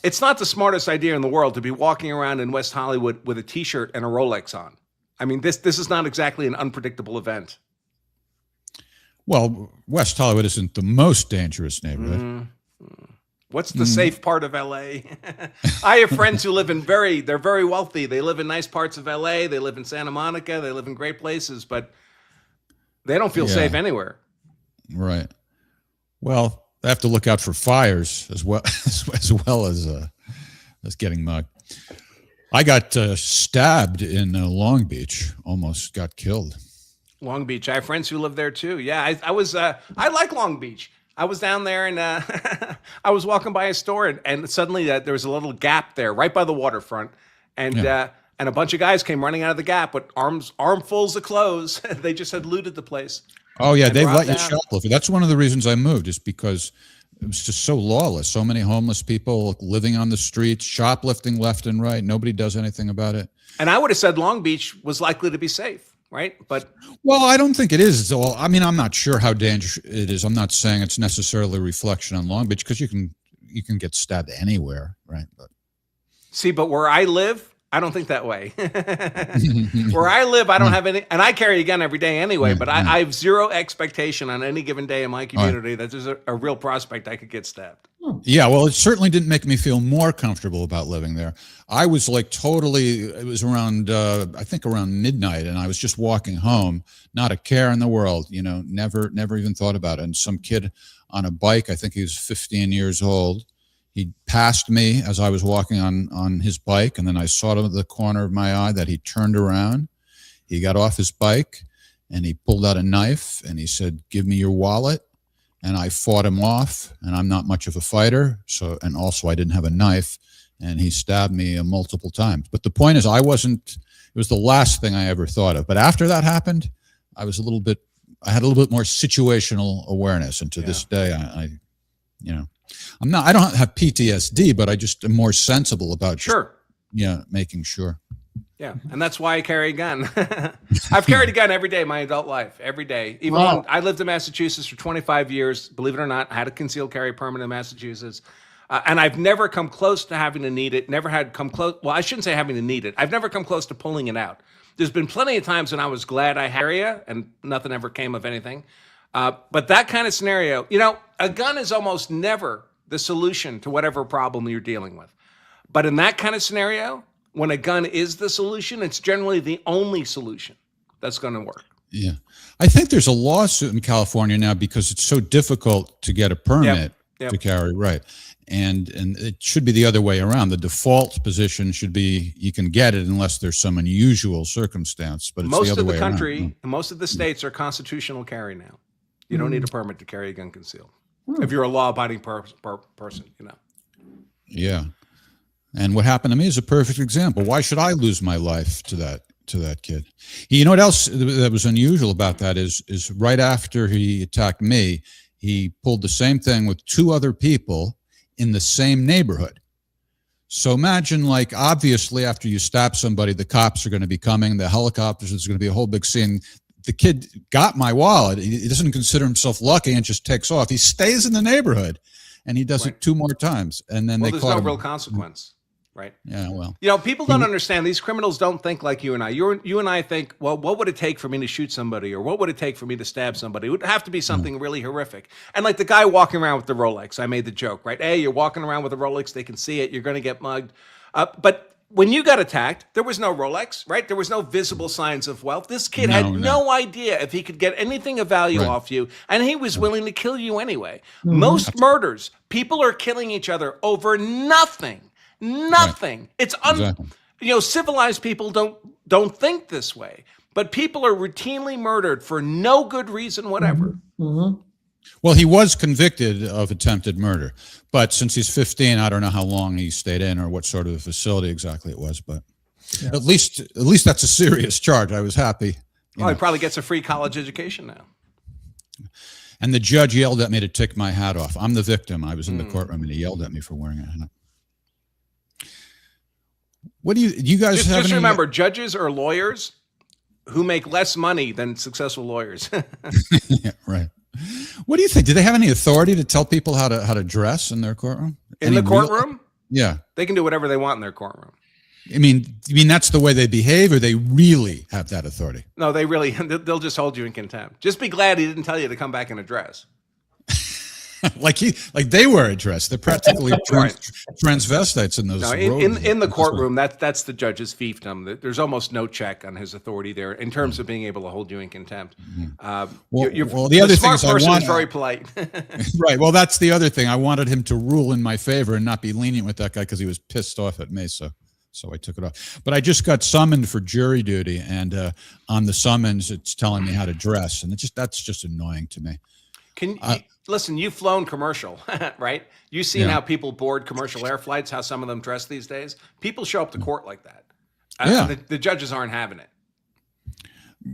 it's not the smartest idea in the world to be walking around in West Hollywood with a T-shirt and a Rolex on. I mean, this is not exactly an unpredictable event. Well, West Hollywood isn't the most dangerous neighborhood. What's the safe part of L.A.? I have friends who live they're very wealthy. They live in nice parts of L.A. They live in Santa Monica. They live in great places, but they don't feel safe anywhere. Right. Well, they have to look out for fires as well as getting mugged. I got stabbed in Long Beach. Almost got killed. Long Beach. I have friends who live there too. Yeah, I like Long Beach. I was down there and I was walking by a store and suddenly there was a little gap there right by the waterfront, and a bunch of guys came running out of the gap with armfuls of clothes. They just had looted the place. Oh yeah, they've let you shoplift. That's one of the reasons I moved, is because it was just so lawless. So many homeless people living on the streets, shoplifting left and right. Nobody does anything about it. And I would have said Long Beach was likely to be safe, right? But well, I don't think it is. I mean, I'm not sure how dangerous it is. I'm not saying it's necessarily a reflection on Long Beach, because you can get stabbed anywhere, right? But where I live, I don't think that way. Where I live, I don't have any, and I carry a gun every day anyway, but I have zero expectation on any given day in my community that there's a real prospect I could get stabbed. Yeah, well, it certainly didn't make me feel more comfortable about living there. I was like it was around, I think around midnight, and I was just walking home, not a care in the world, never even thought about it. And some kid on a bike, I think he was 15 years old, he passed me as I was walking on his bike, and then I saw to the corner of my eye that he turned around. He got off his bike, and he pulled out a knife, and he said, "Give me your wallet." And I fought him off, and I'm not much of a fighter, and also I didn't have a knife, and he stabbed me multiple times. But the point is, it was the last thing I ever thought of. But after that happened, I had a little bit more situational awareness, and to this day, I don't have PTSD, but I just am more sensible about making sure. Yeah, and that's why I carry a gun. I've carried a gun every day my adult life, every day. Even when I lived in Massachusetts for 25 years, believe it or not, I had a concealed carry permit in Massachusetts. And I've never come close to having to need it, never had come close. Well, I shouldn't say having to need it. I've never come close to pulling it out. There's been plenty of times when I was glad I had it, and nothing ever came of anything. But that kind of scenario, a gun is almost never the solution to whatever problem you're dealing with. But in that kind of scenario, when a gun is the solution, it's generally the only solution that's going to work. Yeah. I think there's a lawsuit in California now because it's so difficult to get a permit to carry, right? And it should be the other way around. The default position should be you can get it unless there's some unusual circumstance, but it's the other way around. Most of the country, most of the states are constitutional carry now. You don't need a permit to carry a gun concealed. If you're a law-abiding person, Yeah. And what happened to me is a perfect example. Why should I lose my life to that kid? You know what else that was unusual about that is right after he attacked me, he pulled the same thing with two other people in the same neighborhood. So imagine, like, obviously after you stab somebody, the cops are going to be coming, the helicopters, there's going to be a whole big scene. The kid got my wallet. He doesn't consider himself lucky and just takes off. He stays in the neighborhood, and he does it two more times. And then they there's caught no him. real consequence. right? Yeah, well. You know, people don't understand. These criminals don't think like you and I. You and I think, well, what would it take for me to shoot somebody, or what would it take for me to stab somebody? It would have to be something really horrific. And like the guy walking around with the Rolex, I made the joke, right? Hey, you're walking around with a Rolex, they can see it, you're going to get mugged. But when you got attacked, there was no Rolex, right? There was no visible signs of wealth. This kid had no idea if he could get anything of value off you, and he was willing to kill you anyway. Most murders, people are killing each other over nothing. Nothing. It's you know, civilized people don't think this way, but people are routinely murdered for no good reason whatever. Well, he was convicted of attempted murder, but since he's 15, I don't know how long he stayed in or what sort of facility exactly it was, but at least that's a serious charge. I was happy. Well, he probably gets a free college education now. And the judge yelled at me to take my hat off. I'm the victim. I was in the courtroom and he yelled at me for wearing it. What do you guys have? Just remember, judges are lawyers who make less money than successful lawyers. Yeah, right. What do you think? Do they have any authority to tell people how to dress in their courtroom? In the courtroom? Yeah. They can do whatever they want in their courtroom. I mean, that's the way they behave, or they really have that authority? No, they'll just hold you in contempt. Just be glad he didn't tell you to come back in a dress. like they wear a dress. They're practically transvestites in those robes. In the courtroom, that's the judge's fiefdom. There's almost no check on his authority there in terms of being able to hold you in contempt. The other thing is very polite. Right. Well, that's the other thing. I wanted him to rule in my favor and not be lenient with that guy because he was pissed off at me. So I took it off. But I just got summoned for jury duty, and on the summons, it's telling me how to dress, and that's just annoying to me. Listen, you've flown commercial, right? You've seen how people board commercial air flights, how some of them dress these days. People show up to court like that. The judges aren't having it.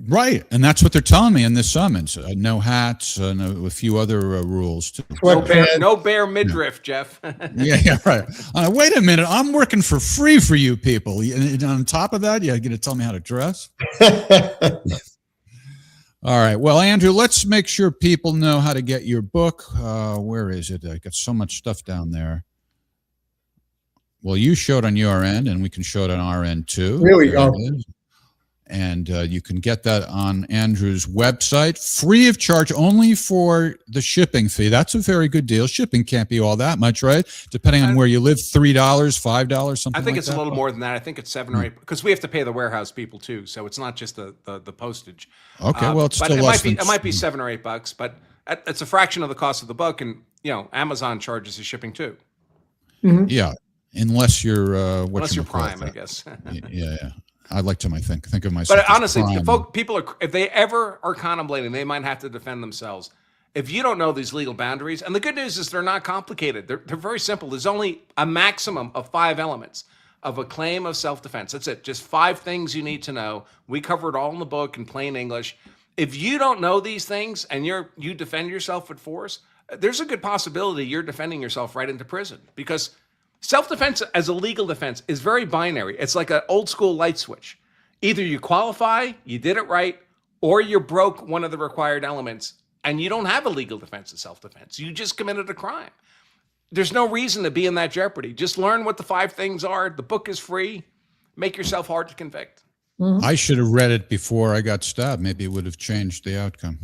Right. And that's what they're telling me in this summons. No hats, and a few other rules too. No bare midriff, Jeff. Yeah, right. Wait a minute. I'm working for free for you people. And on top of that, you're going to tell me how to dress? All right. Well, Andrew, let's make sure people know how to get your book. Where is it? I got so much stuff down there. Well, you showed on your end, and we can show it on our end too. There we go. And you can get that on Andrew's website, free of charge, only for the shipping fee. That's a very good deal. Shipping can't be all that much, right? Depending on where you live, $3, $5, something. I think like it's that. a little more than that. I think it's 7 or 8 because we have to pay the warehouse people too. So it's not just the postage. Okay, well, it's still less than it might be $7 or $8, but it's a fraction of the cost of the book, and Amazon charges the shipping too. Mm-hmm. Yeah, unless you're unless you're Prime, I guess. Yeah. I'd like to think of myself. But honestly, people if they ever are contemplating, they might have to defend themselves. If you don't know these legal boundaries, and the good news is they're not complicated. They're very simple. There's only a maximum of 5 elements of a claim of self-defense. That's it. Just 5 things you need to know. We cover it all in the book in plain English. If you don't know these things and you defend yourself with force, there's a good possibility you're defending yourself right into prison, because self-defense as a legal defense is very binary. It's like an old school light switch. Either you qualify, you did it right, or you broke one of the required elements and you don't have a legal defense of self-defense. You just committed a crime. There's no reason to be in that jeopardy. Just learn what the 5 things are. The book is free. Make yourself hard to convict. I should have read it before I got stabbed. Maybe it would have changed the outcome.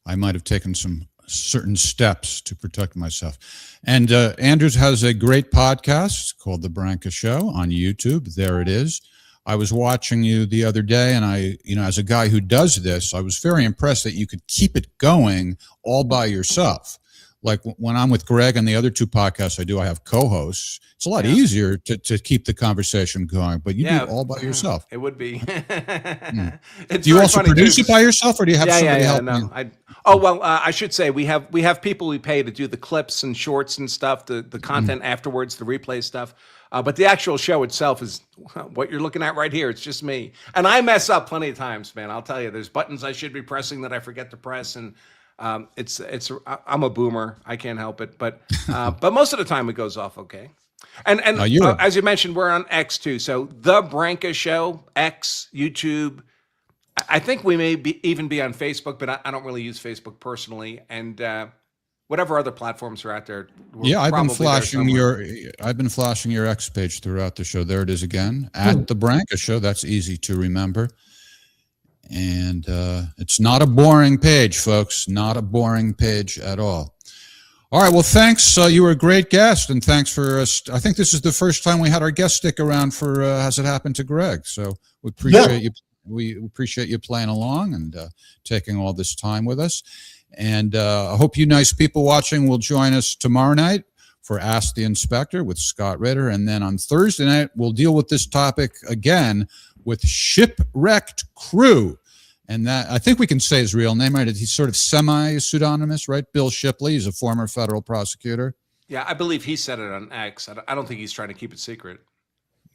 I might have taken some certain steps to protect myself. And Andrews has a great podcast called The Branca Show on YouTube. There it is. I was watching you the other day, and I, as a guy who does this, I was very impressed that you could keep it going all by yourself. Like when I'm with Greg and the other 2 podcasts I do, I have co-hosts. It's a lot easier to keep the conversation going, but you do it all by yourself. It would be. Do you also produce it by yourself, or do you have somebody help you? I should say we have people we pay to do the clips and shorts and stuff, the content afterwards, the replay stuff. But the actual show itself is what you're looking at right here. It's just me. And I mess up plenty of times, man. I'll tell you, there's buttons I should be pressing that I forget to press. And I'm a boomer. I can't help it. But most of the time it goes off okay. And as you mentioned, we're on X too. So The Branca Show, X, YouTube. I think we may even be on Facebook, but I don't really use Facebook personally. And whatever other platforms are out there. Yeah, I've been flashing your X page throughout the show. There it is again, at the Branca Show. That's easy to remember. And it's not a boring page, folks. Not a boring page at all. All right. Well, thanks. You were a great guest, and thanks for us. I think this is the first time we had our guest stick around for Has It Happened to Greg? So we appreciate you. We appreciate you playing along and taking all this time with us. And I hope you nice people watching will join us tomorrow night for Ask the Inspector with Scott Ritter. And then on Thursday night, we'll deal with this topic again with Shipwrecked Crew. And that, I think we can say his real name, right? He's sort of semi-pseudonymous, right? Bill Shipley. He's a former federal prosecutor. Yeah, I believe he said it on X. I don't think he's trying to keep it secret.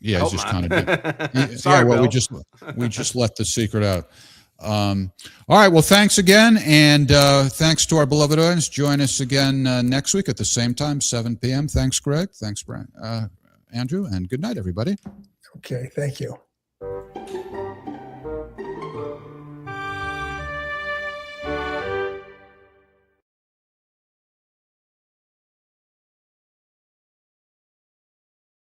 Yeah, he's just kind of. Sorry, well, Bill. we just let the secret out. All right. Well, thanks again, and thanks to our beloved audience. Join us again next week at the same time, 7 p.m. Thanks, Greg. Thanks, Brian, Andrew, and good night, everybody. Okay. Thank you.